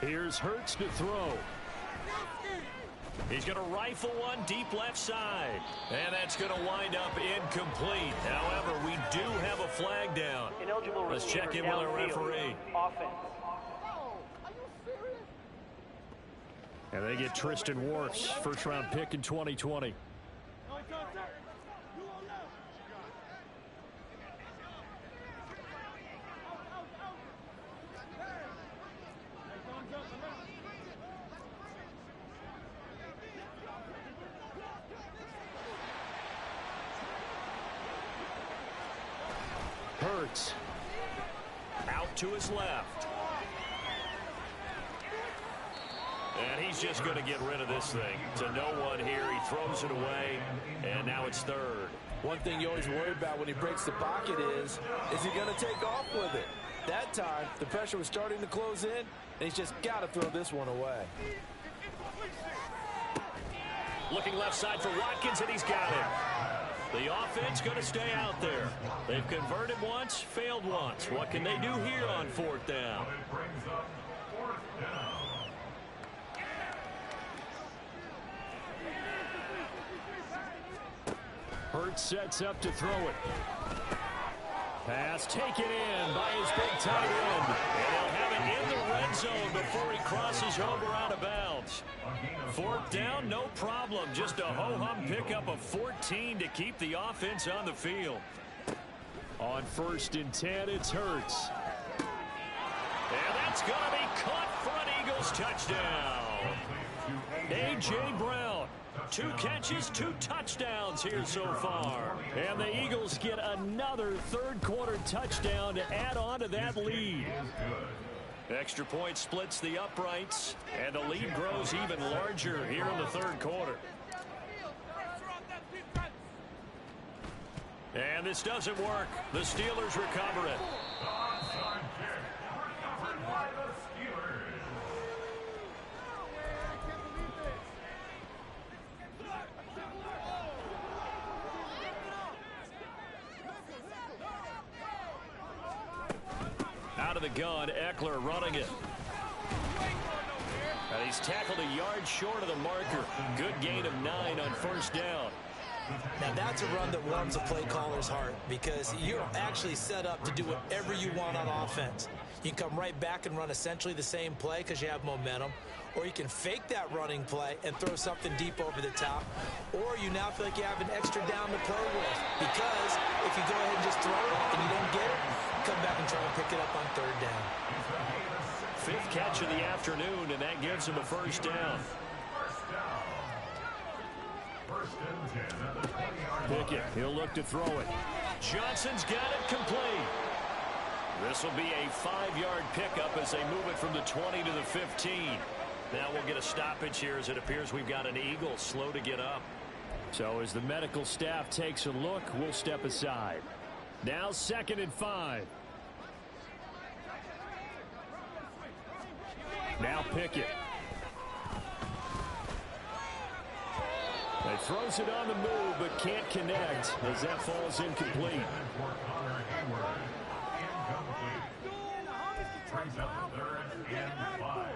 Here's Hurts to throw. He's going to rifle one deep left side. And that's going to wind up incomplete. However, we do have a flag down. Ineligible Let's check in with our referee. Offense. And they get Tristan Wirfs, first-round pick in 2020. Hurts. Out to his left. And he's just going to get rid of this thing. To no one here. He throws it away. And now it's 3rd. One thing you always worry about when he breaks the pocket is he going to take off with it? That time, the pressure was starting to close in, and he's just got to throw this one away. Looking left side for Watkins, and he's got it. The offense going to stay out there. They've converted once, failed once. What can they do here on 4th down? It brings up 4th down. Hurts sets up to throw it. Pass taken in by his big tight end. And he'll have it in the red zone before he crosses over out of bounds. 4th down, no problem. Just a ho-hum pickup of 14 to keep the offense on the field. On 1st and 10, it's Hurts. And that's going to be caught for an Eagles touchdown. A.J. Brown. 2 catches, 2 touchdowns here so far. And the Eagles get another third-quarter touchdown to add on to that lead. Extra point splits the uprights, and the lead grows even larger here in the 3rd quarter. And this doesn't work. The Steelers recover it. Onside kick recovered by the Steelers. Out of the gun, Eckler running it. And he's tackled a yard short of the marker. Good gain of 9 on 1st down. Now, that's a run that warms a play caller's heart because you're actually set up to do whatever you want on offense. You can come right back and run essentially the same play because you have momentum, or you can fake that running play and throw something deep over the top, or you now feel like you have an extra down to play with because if you go ahead and just throw it and you don't get it, come back and try and pick it up on third down. Fifth catch of the afternoon, and that gives him a first down. Pickett, he'll look to throw it. Johnson's got it complete. This will be a 5-yard pickup as they move it from the 20 to the 15. Now we'll get a stoppage here as it appears we've got an Eagle slow to get up. So as the medical staff takes a look, we'll step aside. Now 2nd and 5. Now Pickett. He throws it on the move but can't connect as that falls incomplete. Brings up the 3rd and 5.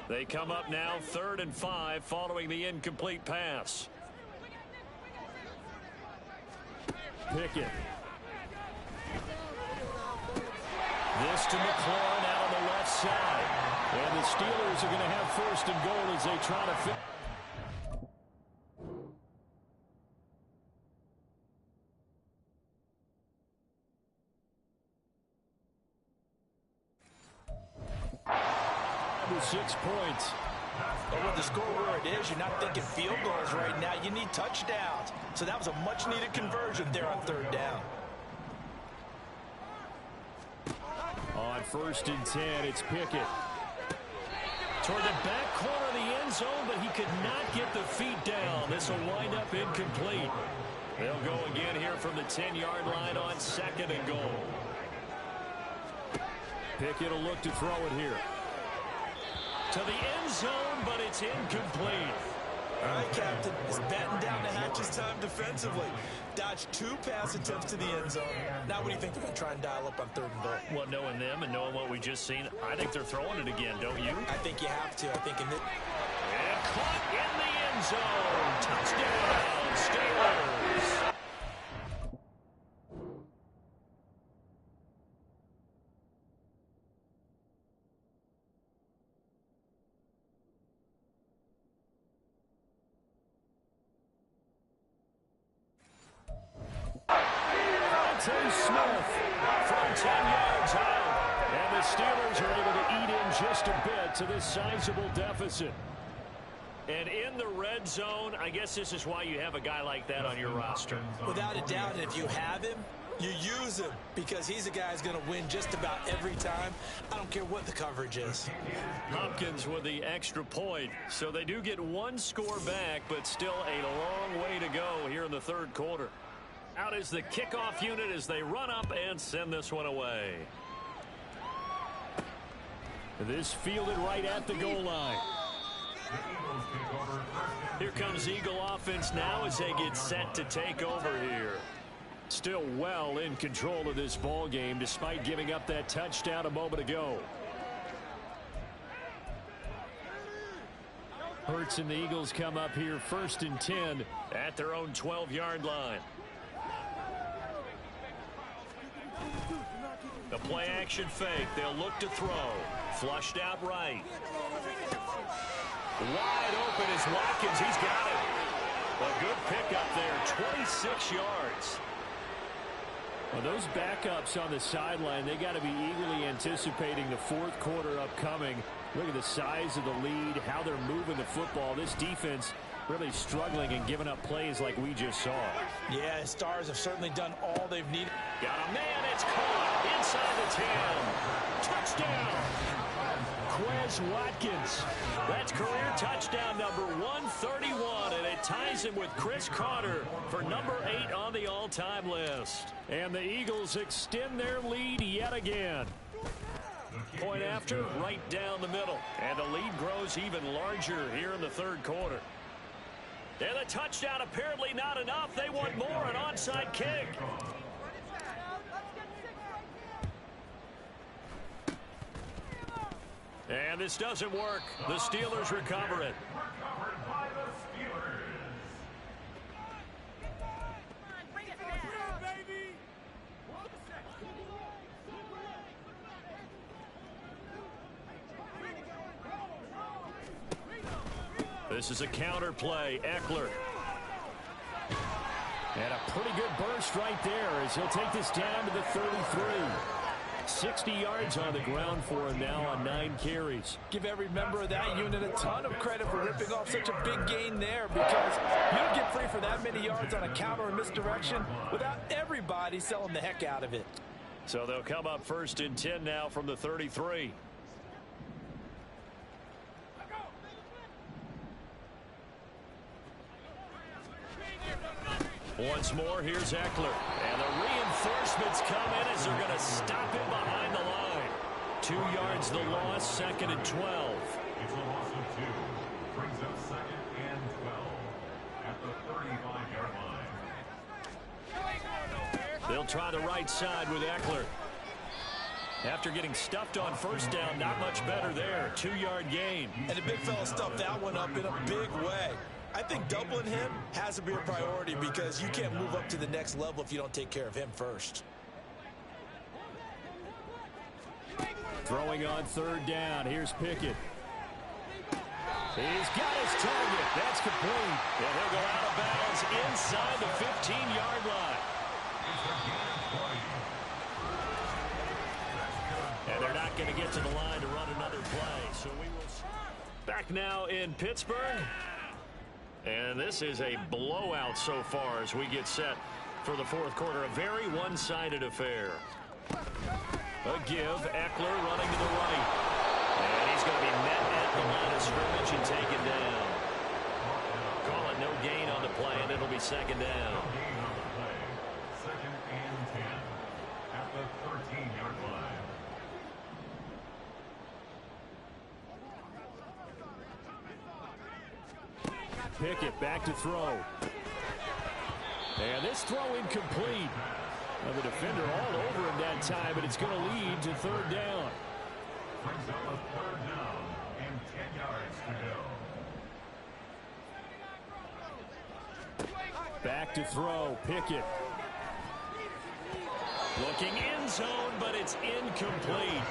They come up now 3rd and 5 following the incomplete pass. Pickett. This to McLaurin out on the left side. And the Steelers are going to have 1st and goal as they try to fit. With 6 points. But with the score where it is, you're not thinking field goals right now. You need touchdowns. So that was a much-needed conversion there on 3rd down. On 1st and 10, it's Pickett. Toward the back corner of the end zone, but he could not get the feet down. This will wind up incomplete. They'll go again here from the 10-yard line on 2nd and goal. Pickett will look to throw it here. To the end zone, but it's incomplete. All right, Captain. It's batting down the hatches time defensively. Dodged 2 pass attempts to the end zone. Now what do you think they're going to try and dial up on 3rd and goal? Well, knowing them and knowing what we just seen, I think they're throwing it again, don't you? I think you have to. I think in this... And caught in the end zone. Touchdown, Steelers. Smith from 10 yards out. And the Steelers are able to eat in just a bit to this sizable deficit. And in the red zone, I guess this is why you have a guy like that on your roster. Without a doubt, and if you have him, you use him because he's a guy who's going to win just about every time. I don't care what the coverage is. Hopkins with the extra point. So they do get 1 score back, but still a long way to go here in the 3rd quarter. Out is the kickoff unit as they run up and send this one away. This fielded right at the goal line. Here comes Eagle offense now as they get set to take over here. Still well in control of this ball game despite giving up that touchdown a moment ago. Hurts and the Eagles come up here 1st and 10 at their own 12-yard line. The play action fake. They'll look to throw. Flushed out right. Wide open is Watkins. He's got it. A good pickup there. 26 yards. Well, those backups on the sideline, they got to be eagerly anticipating the 4th quarter upcoming. Look at the size of the lead, how they're moving the football. This defense really struggling and giving up plays like we just saw. Yeah, Stars have certainly done all they've needed. Got a man. It's caught inside the 10. Touchdown. Quez Watkins. That's career touchdown number 131, and it ties him with Chris Carter for number 8 on the all-time list. And the Eagles extend their lead yet again. Point after, right down the middle. And the lead grows even larger here in the 3rd quarter. And the touchdown apparently not enough. They want more, an onside kick. And this doesn't work. The Steelers recover it. Recovered by the Steelers. This is a counter play. Eckler. And a pretty good burst right there as he'll take this down to the 33. 60 yards on the ground for him now on 9 carries. Give every member of that unit a ton of credit for ripping off such a big gain there, because you don't get free for that many yards on a counter or misdirection without everybody selling the heck out of it. So they'll come up 1st and 10 now from the 33. Once more, here's Eckler. And the reinforcements come in as they're going to stop him behind the line. 2 yards the loss, 2nd and 12. It's a loss of 2. Brings up 2nd and 12 at the 35-yard line. They'll try the right side with Eckler. After getting stuffed on 1st down, not much better there. 2-yard gain. And the big fella stuffed that one up in a big way. I think doubling him has to be a priority, because you can't move up to the next level if you don't take care of him first. Throwing on 3rd down. Here's Pickett. He's got his target. That's complete. And he'll go out of bounds inside the 15-yard line. And they're not going to get to the line to run another play. So we will back now in Pittsburgh. And this is a blowout so far as we get set for the 4th quarter. A very one-sided affair. A give. Eckler running to the right. And he's going to be met at the line of scrimmage and taken down. Call it no gain on the play, and it'll be 2nd down. 2nd and 10 at the 13-yard line. Pickett back to throw. And this throw incomplete. Well, the defender all over him that time, but it's going to lead to 3rd down. Brings up a 3rd down and 10 yards to go. Back to throw. Pickett. Looking end zone, but it's incomplete.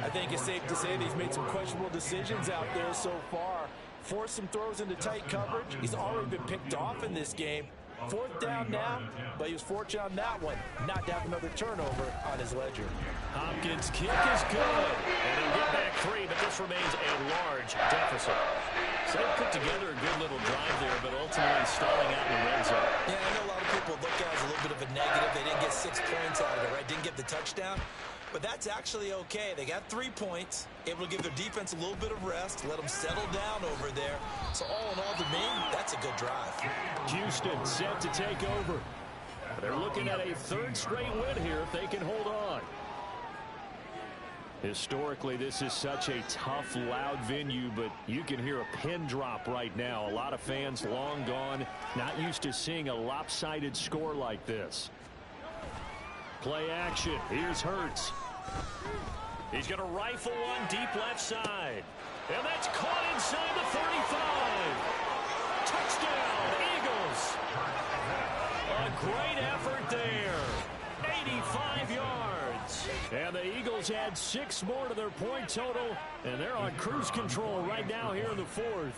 I think it's safe to say that he's made some questionable decisions out there so far. Forced some throws into tight coverage. He's already been picked off in this game. 4th down now, but he was fortunate on that one not to have another turnover on his ledger. Hopkins' kick is good. And he'll get back 3, but this remains a large deficit. So they put together a good little drive there, but ultimately stalling out in the red zone. Yeah, I know a lot of people look at it as a little bit of a negative. They didn't get 6 points out of it, right? Didn't get the touchdown. But that's actually okay. They got 3 points, able to give their defense a little bit of rest, let them settle down over there. So all in all, to me, that's a good drive. Houston set to take over. They're looking at a 3rd straight win here if they can hold on. Historically, this is such a tough, loud venue, but you can hear a pin drop right now. A lot of fans long gone, not used to seeing a lopsided score like this. Play action. Here's Hurts. He's going to rifle one deep left side. And that's caught inside the 35. Touchdown, Eagles. A great effort there. 85 yards. And the Eagles add 6 more to their point total. And they're on cruise control right now here in the 4th.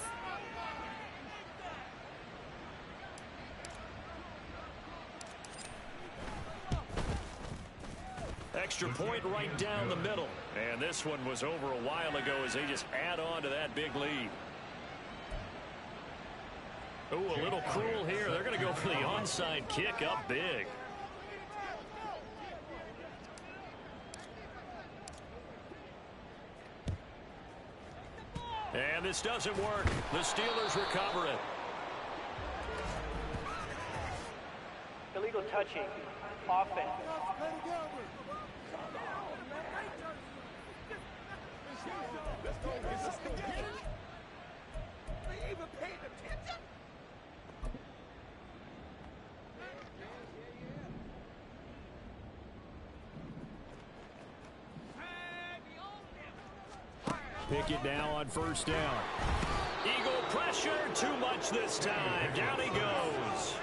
Extra point right down the middle. And this one was over a while ago as they just add on to that big lead. Ooh, a little cruel here. They're going to go for the onside kick up big. And this doesn't work. The Steelers recover it. Illegal touching. Offense. Pickett now on 1st down. Eagle pressure, too much this time. Down he goes.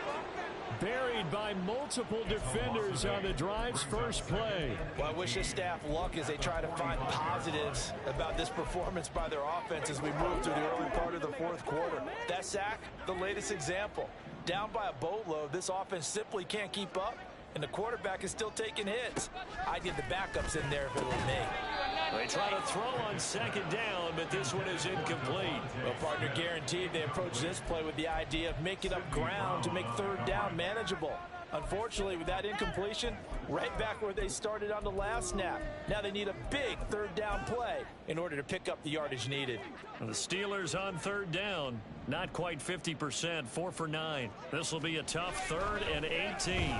Buried Buried by multiple defenders on the drive's first play. Well, I wish this staff luck as they try to find positives about this performance by their offense as we move through the early part of the fourth quarter. That sack, the latest example. Down by a boatload, this offense simply can't keep up, and the quarterback is still taking hits. I'd get the backups in there if it were me. They try to throw on second down, but this one is incomplete. Well, partner, guaranteed they approach this play with the idea of making up ground to make third down manageable. Unfortunately, with that incompletion, right back where they started on the last snap. Now they need a big third down play in order to pick up the yardage needed. The Steelers on third down. Not quite 50%, 4 for 9. This will be a tough 3rd and 18.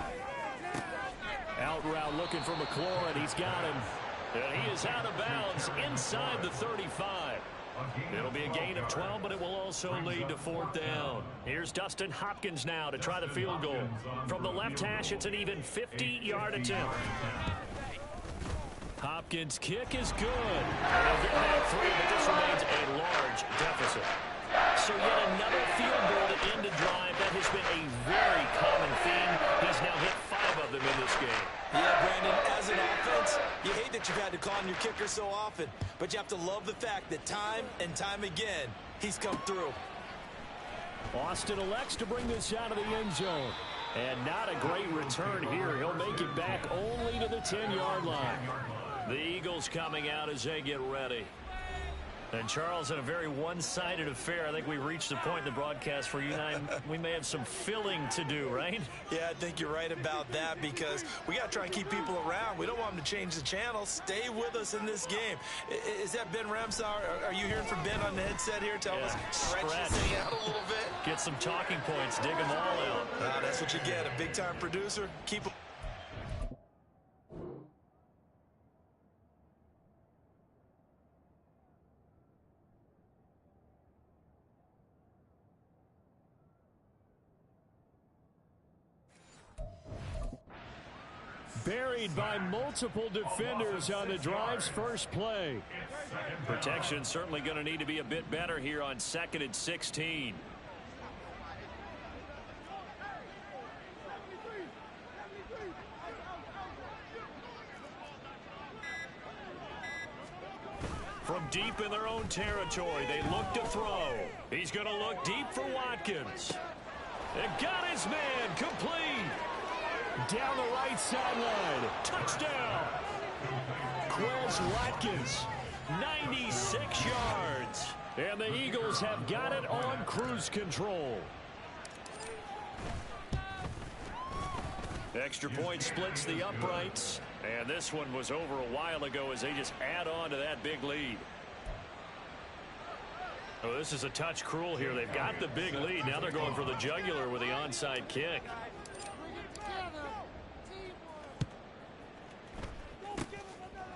Out route looking for McLaurin. He's got him. And he is out of bounds inside the 35. It'll be a gain of 12, but it will also lead to 4th down. Here's Dustin Hopkins now to try the field goal. From the left hash, it's an even 50-yard attempt. Hopkins' kick is good. They'll get that 3, but this remains a large deficit. So yet another field goal to end a drive. That has been a very common theme. He's now hit 5 of them in this game. Yeah, Brandon, as an offense, you hate that you've had to call on your kicker so often, but you have to love the fact that time and time again, he's come through. Austin elects to bring this out of the end zone. And not a great return here. He'll make it back only to the 10-yard line. The Eagles coming out as they get ready. And, Charles, in a very one-sided affair, I think we reached the point in the broadcast where you and I, we may have some filling to do, right? Yeah, I think you're right about that because we got to try and keep people around. We don't want them to change the channel. Stay with us in this game. Is that Ben Ramsauer? Are you hearing from Ben on the headset here? Tell us. Stretch this thing out a little bit. Get some talking points. Dig them all out. That's what you get. A big-time producer. Keep them. Buried by multiple defenders on the drive's first play. Protection certainly going to need to be a bit better here on 2nd and 16. From deep in their own territory, they look to throw. He's going to look deep for Watkins. And got his man complete. Down the right sideline. Touchdown. Quez Watkins, 96 yards. And the Eagles have got it on cruise control. Extra point splits the uprights. And this one was over a while ago as they just add on to that big lead. Oh, this is a touch cruel here. They've got the big lead. Now they're going for the jugular with the onside kick.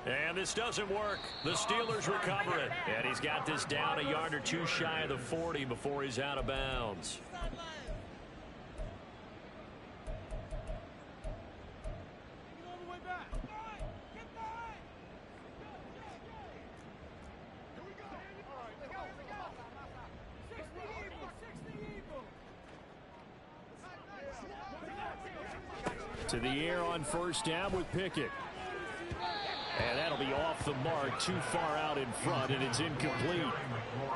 And this doesn't work. The Steelers recover it. And he's got this down a yard or two shy of the 40 before he's out of bounds. To the air on first down with Pickett. And that'll be off the mark, too far out in front, and it's incomplete.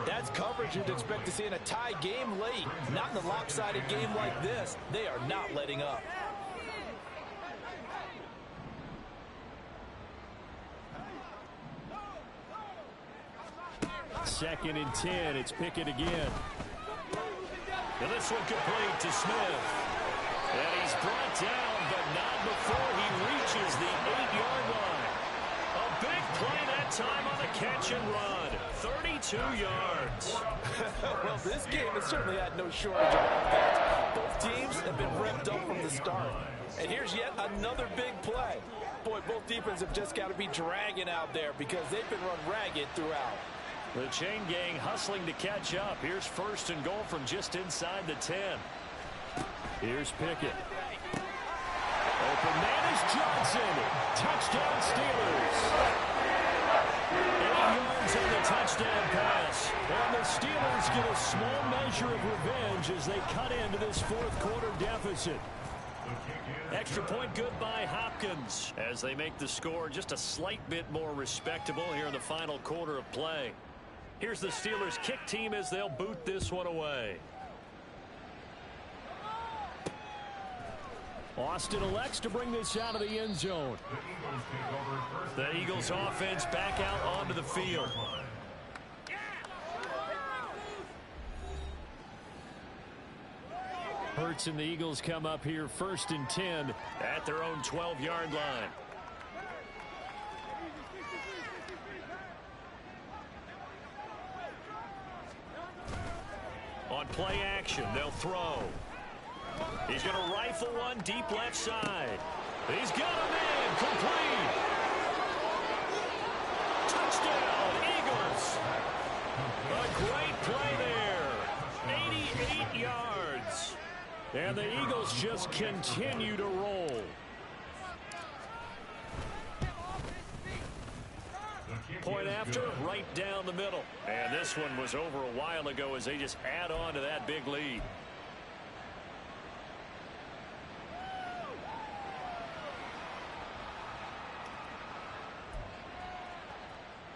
That's coverage you'd expect to see in a tie game late. Not in a lopsided game like this. They are not letting up. Second and 10, it's Pickett again. And this one complete to Smith. And he's brought down, but not before he reaches the 8-yard line. A big play that time on the catch and run. 32 yards. Well, this game has certainly had no shortage of offense. Both teams have been revved up from the start. And here's yet another big play. Boy, both defenses have just got to be dragging out there because they've been run ragged throughout. The chain gang hustling to catch up. Here's first and goal from just inside the 10. Here's Pickett. Open man is Johnson. Touchdown Steelers. 8 yards on the touchdown pass. And the Steelers get a small measure of revenge as they cut into this fourth quarter deficit. Extra point good by Hopkins as they make the score just a slight bit more respectable here in the final quarter of play. Here's the Steelers kick team as they'll boot this one away. Austin elects to bring this out of the end zone. The Eagles offense back out onto the field. Hurts and the Eagles come up here 1st and 10 at their own 12-yard line. On play action, they'll throw. He's going to rifle one deep left side. He's got a man complete. Touchdown, Eagles. A great play there. 88 yards. And the Eagles just continue to roll. Point after, right down the middle. And this one was over a while ago as they just add on to that big lead.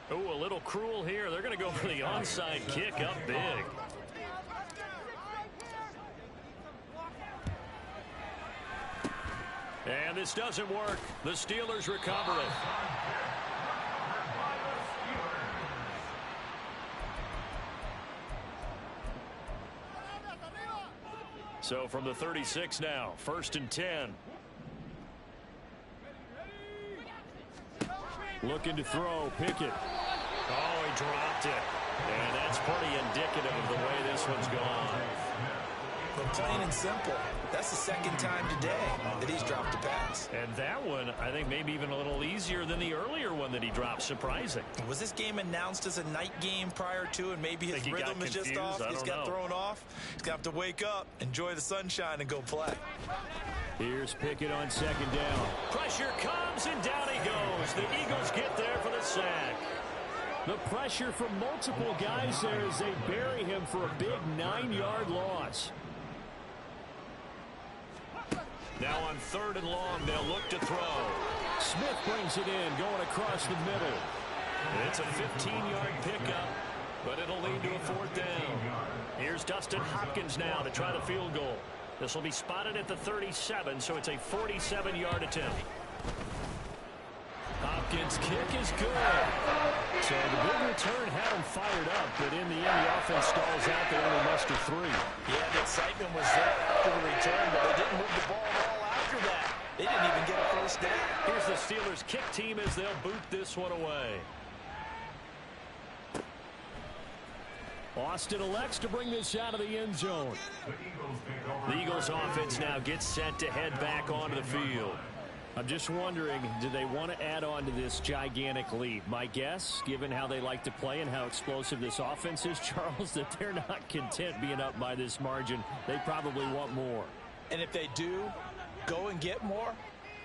Oh, a little cruel here. They're going to go for the onside kick up big. And this doesn't work. The Steelers recover it. So from the 36 now, 1st and 10. Looking to throw, Pickett. Oh, he dropped it. And that's pretty indicative of the way this one's gone. But plain and simple, that's the second time today that he's dropped a pass. And that one, I think, maybe even a little easier than the earlier one that he dropped. Surprising. Was this game announced as a night game prior to, and maybe his rhythm is just off? He's got thrown off. He's got to wake up, enjoy the sunshine, and go play. Here's Pickett on 2nd down. Pressure comes, and down he goes. The Eagles get there for the sack. The pressure from multiple guys there as they bury him for a big 9-yard loss. Now on 3rd and long, they'll look to throw. Smith brings it in, going across the middle. It's a 15-yard pickup, but it'll lead to a 4th down. Here's Dustin Hopkins now to try the field goal. This will be spotted at the 37, so it's a 47-yard attempt. Hopkins' kick is good. So the big return had him fired up, but in the end, the offense stalls out. They only muster 3. Yeah, the excitement was there after the return, but they didn't move the ball at all after that. They didn't even get a 1st down. Here's the Steelers' kick team as they'll boot this one away. Austin elects to bring this out of the end zone. The Eagles offense now gets set to head back onto the field. I'm just wondering, do they want to add on to this gigantic lead? My guess, given how they like to play and how explosive this offense is, Charles, that they're not content being up by this margin. They probably want more. And if they do go and get more,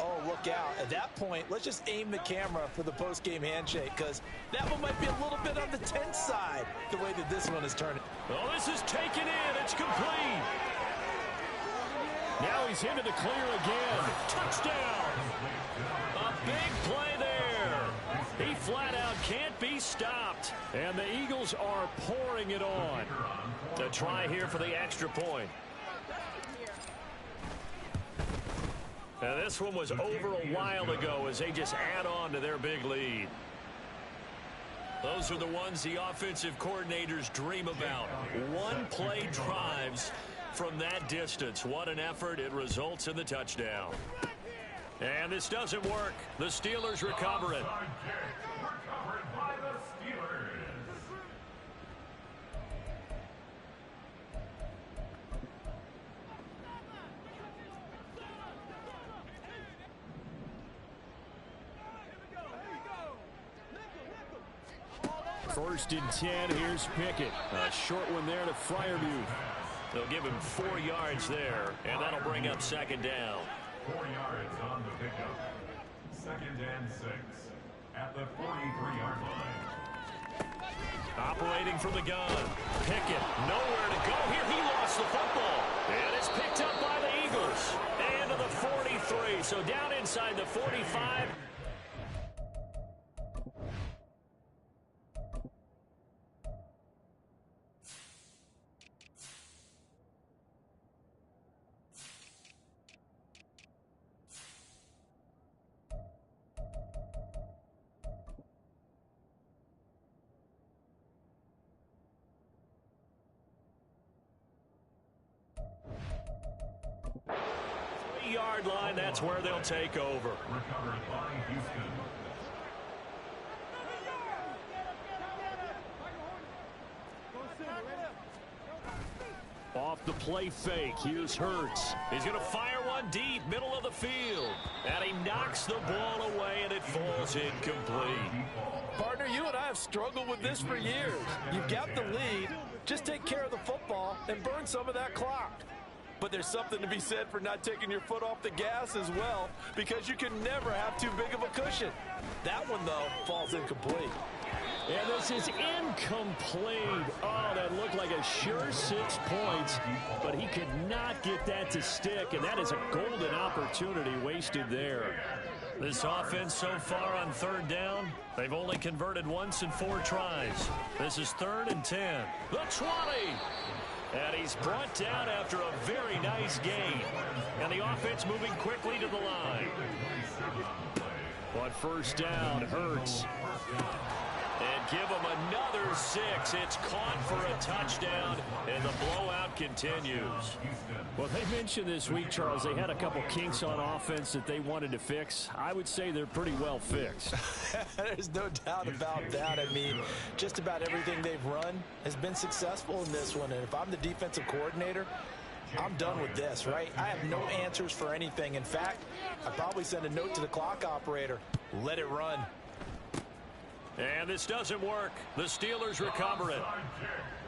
oh, look out. At that point, let's just aim the camera for the post-game handshake, because that one might be a little bit on the tense side, the way that this one is turning. Oh, this is taken in. It's complete. Now he's into the clear again. Touchdown. A big play there. He flat out can't be stopped. And the Eagles are pouring it on. The try here for the extra point. Now this one was over a while ago as they just add on to their big lead. Those are the ones the offensive coordinators dream about. One-play drives from that distance. What an effort. It results in the touchdown. And this doesn't work. The Steelers recover it. Recovered by the Steelers. First and 10, here's Pickett. A short one there to Freiermuth. They'll give him 4 yards there, and that'll bring up 2nd down. 4 yards on the pickup. 2nd and 6 at the 43-yard line. Operating from the gun. Pickett, nowhere to go here. He lost the football. And it's picked up by the Eagles. And to the Okay, so down inside the 45. Yard line, that's where they'll take over. Recovered by Houston. Off the play fake, here's Hurts. He's going to fire one deep, middle of the field. And he knocks the ball away, and it falls incomplete. Partner, you and I have struggled with this for years. You've got the lead. Just take care of the football and burn some of that clock. But there's something to be said for not taking your foot off the gas as well, because you can never have too big of a cushion. That one, though, falls incomplete. And this is incomplete. Oh, that looked like a sure 6 points, but he could not get that to stick, and that is a golden opportunity wasted there. This offense so far on third down, they've only converted once in 4 tries. This is 3rd and 10. The 20. And he's brought down after a very nice gain. And the offense moving quickly to the line. But first down, Hurts. And give him another 6. It's caught for a touchdown, and the blowout continues. Well, they mentioned this week, Charles, they had a couple kinks on offense that they wanted to fix. I would say they're pretty well fixed. There's no doubt about that. I mean, just about everything they've run has been successful in this one. And if I'm the defensive coordinator, I'm done with this, right? I have no answers for anything. In fact, I'd probably send a note to the clock operator. Let it run. And this doesn't work. The Steelers recover it.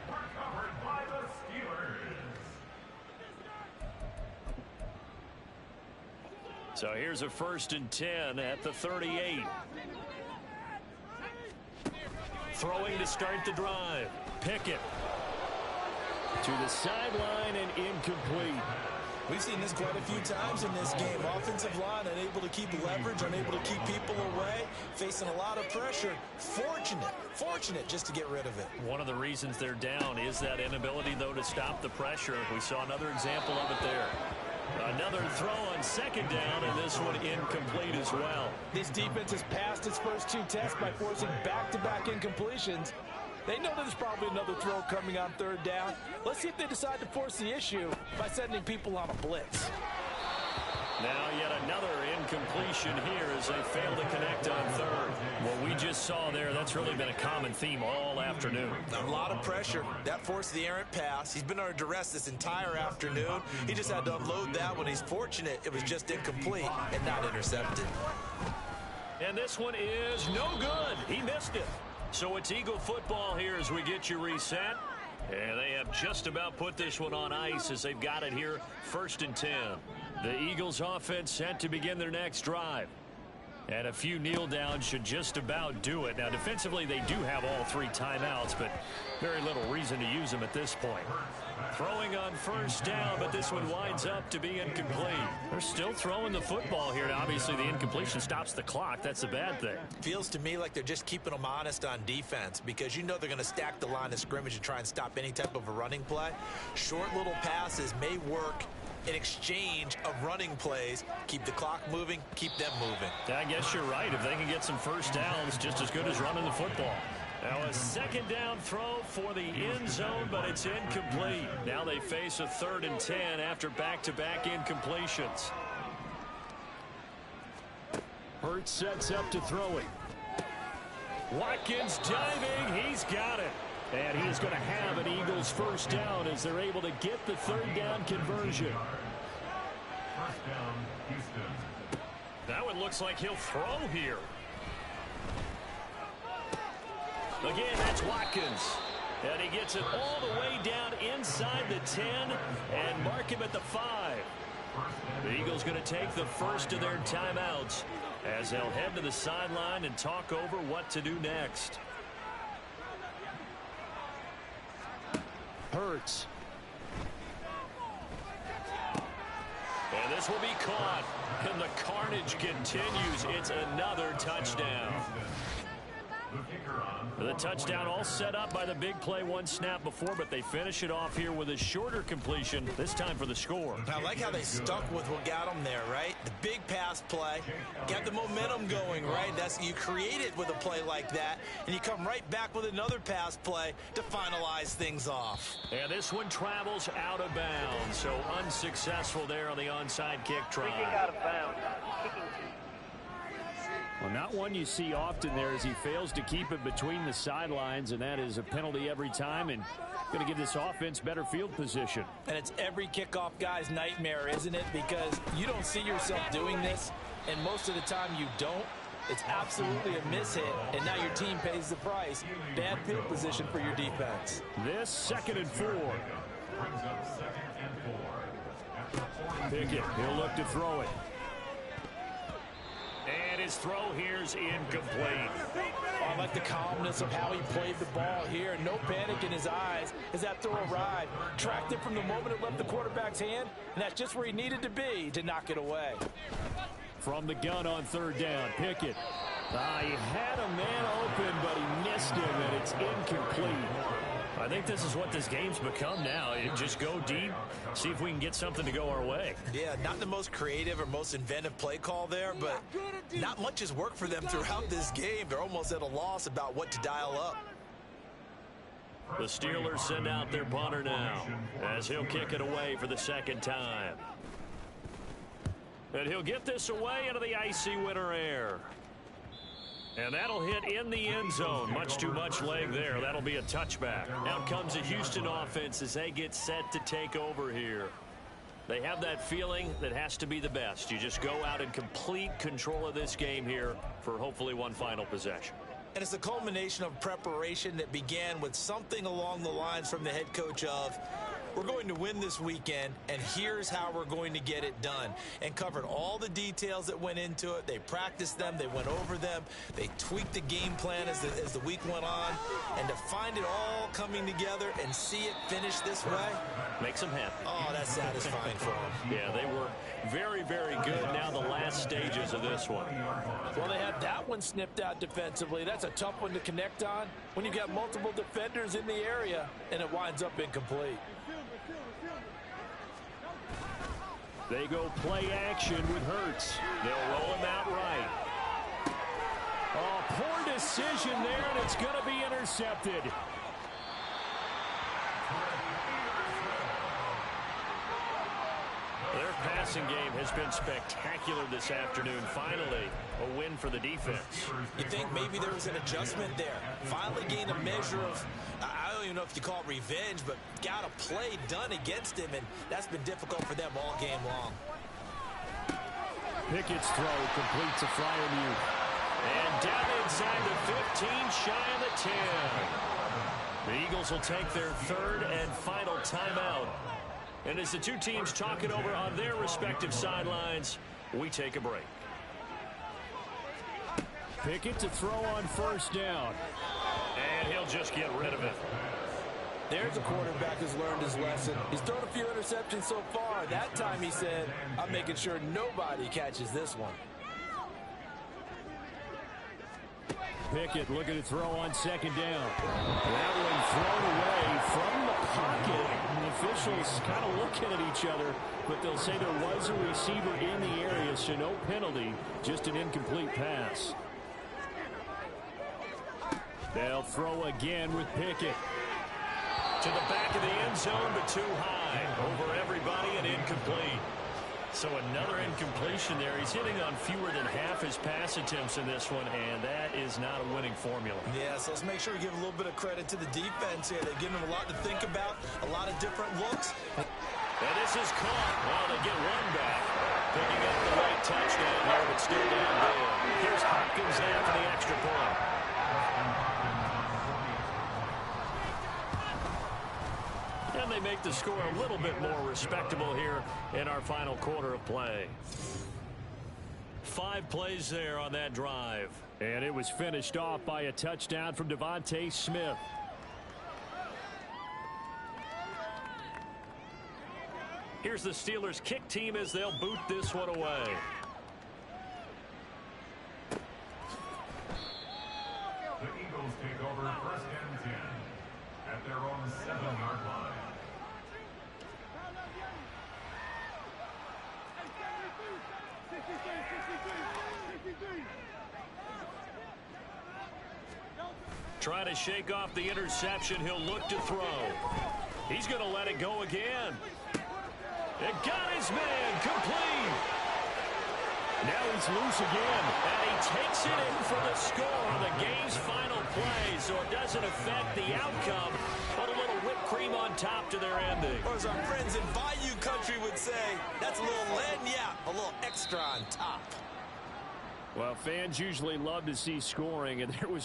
Recovered by the Steelers. So here's a 1st and 10 at the 38. Throwing to start the drive. Pickett. To the sideline and incomplete. We've seen this quite a few times in this game. Offensive line unable to keep leverage, unable to keep people away, facing a lot of pressure. Fortunate just to get rid of it. One of the reasons they're down is that inability, though, to stop the pressure. We saw another example of it there. Another throw on 2nd down, and this one incomplete as well. This defense has passed its first 2 tests by forcing back-to-back incompletions. They know there's probably another throw coming on 3rd down. Let's see if they decide to force the issue by sending people on a blitz. Now yet another incompletion here as they fail to connect on 3rd. What we just saw there, that's really been a common theme all afternoon. A lot of pressure. That forced the errant pass. He's been under duress this entire afternoon. He just had to unload that one. He's fortunate it was just incomplete and not intercepted. And this one is no good. He missed it. So it's Eagle football here as we get you reset. And they have just about put this one on ice as they've got it here, 1st and 10. The Eagles offense set to begin their next drive. And a few kneel downs should just about do it. Now, defensively, they do have all 3 timeouts, but very little reason to use them at this point. Throwing on 1st down, but this one winds up to be incomplete. They're still throwing the football here. Now, obviously, the incompletion stops the clock. That's a bad thing. Feels to me like they're just keeping them honest on defense because you know they're going to stack the line of scrimmage and try and stop any type of a running play. Short little passes may work in exchange of running plays. Keep the clock moving, keep them moving. I guess you're right. If they can get some 1st downs, just as good as running the football. Now a 2nd down throw for the end zone, but it's incomplete. Now they face a 3rd and 10 after back-to-back incompletions. Hurts sets up to throw it. Watkins diving. He's got it. And he is going to have an Eagles 1st down as they're able to get the 3rd down conversion. 1st down, Houston. That one looks like he'll throw here. Again, that's Watkins. And he gets it all the way down inside the 10 and mark him at the 5. The Eagles going to take the first of their timeouts as they'll head to the sideline and talk over what to do next. Hurts. And This will be caught, and the carnage continues. It's another touchdown. The touchdown all set up by the big play one snap before, but they finish it off here with a shorter completion, this time for the score. I like how they stuck with what got them there, right? The big pass play, got the momentum going, right? You create it with a play like that, and you come right back with another pass play to finalize things off. And this one travels out of bounds, so unsuccessful there on the onside kick try. Kick out of bounds. Kicking team. Well, not one you see often there as he fails to keep it between the sidelines, and that is a penalty every time and going to give this offense better field position. And it's every kickoff guy's nightmare, isn't it? Because you don't see yourself doing this, and most of the time you don't. It's absolutely a mishit, and now your team pays the price. Bad field position for your defense. This 2nd and 4. Brings up 2nd and 4. Pickett, he'll look to throw it. And his throw here's incomplete. Oh, I like the calmness of how he played the ball here. No panic in his eyes as that throw arrived. Tracked it from the moment it left the quarterback's hand, and that's just where he needed to be to knock it away. From the gun on 3rd down, Pickett. He had a man open, but he missed him, and it's incomplete. I think this is what this game's become now. Just go deep, see if we can get something to go our way. Yeah, not the most creative or most inventive play call there, but not much has worked for them throughout this game. They're almost at a loss about what to dial up. The Steelers send out their punter now as he'll kick it away for the 2nd time. And he'll get this away into the icy winter air. And that'll hit in the end zone. Much too much leg there. That'll be a touchback. Out comes the Houston offense as they get set to take over here. They have that feeling that has to be the best. You just go out in complete control of this game here for hopefully one final possession. And it's a culmination of preparation that began with something along the lines from the head coach of, we're going to win this weekend, and here's how we're going to get it done. And covered all the details that went into it. They practiced them. They went over them. They tweaked the game plan as the week went on. And to find it all coming together and see it finish this way, makes them happy. Oh, that's satisfying for them. Yeah, they were very, very good. Now the last stages of this one. Well, they had that one snipped out defensively. That's a tough one to connect on when you've got multiple defenders in the area, and it winds up incomplete. They go play action with Hurts. They'll roll him out right. Oh, poor decision there, and it's going to be intercepted. Their passing game has been spectacular this afternoon. Finally, a win for the defense. You think maybe there was an adjustment there. Finally gained a measure of, I don't even know if you call it revenge, but got a play done against him, and that's been difficult for them all game long. Pickett's throw completes a Freiermuth. And down inside the 15, shy of the 10. The Eagles will take their 3rd and final timeout. And as the two teams talk it over on their respective sidelines, we take a break. Pickett to throw on 1st down. And he'll just get rid of it. There's a quarterback who's learned his lesson. He's thrown a few interceptions so far. That time he said, I'm making sure nobody catches this one. Pickett looking to throw on 2nd down. That one thrown away from the pocket. And the officials kind of looking at each other, but they'll say there was a receiver in the area, so no penalty, just an incomplete pass. They'll throw again with Pickett. To the back of the end zone, but too high. Over everybody and incomplete. So another incompletion there. He's hitting on fewer than half his pass attempts in this one, and that is not a winning formula. Yeah, so let's make sure we give a little bit of credit to the defense here. They've given them a lot to think about, a lot of different looks. And this is caught. Well, they get one back. Picking up the late touchdown here, but still down big. Here's Hopkins there for the extra point. And they make the score a little bit more respectable here in our final quarter of play. 5 plays there on that drive. And it was finished off by a touchdown from Devontae Smith. Here's the Steelers kick team as they'll boot this one away. The Eagles take over 1st and 10 at their own 7-yard line. Trying to shake off the interception. He'll look to throw. He's going to let it go again. It got his man complete. Now he's loose again. And he takes it in for the score on the game's final play. So it doesn't affect the outcome, but a little whipped cream on top to their ending. Or as our friends in Bayou Country would say, that's a little lagniappe, a little extra on top. Well, fans usually love to see scoring, and there was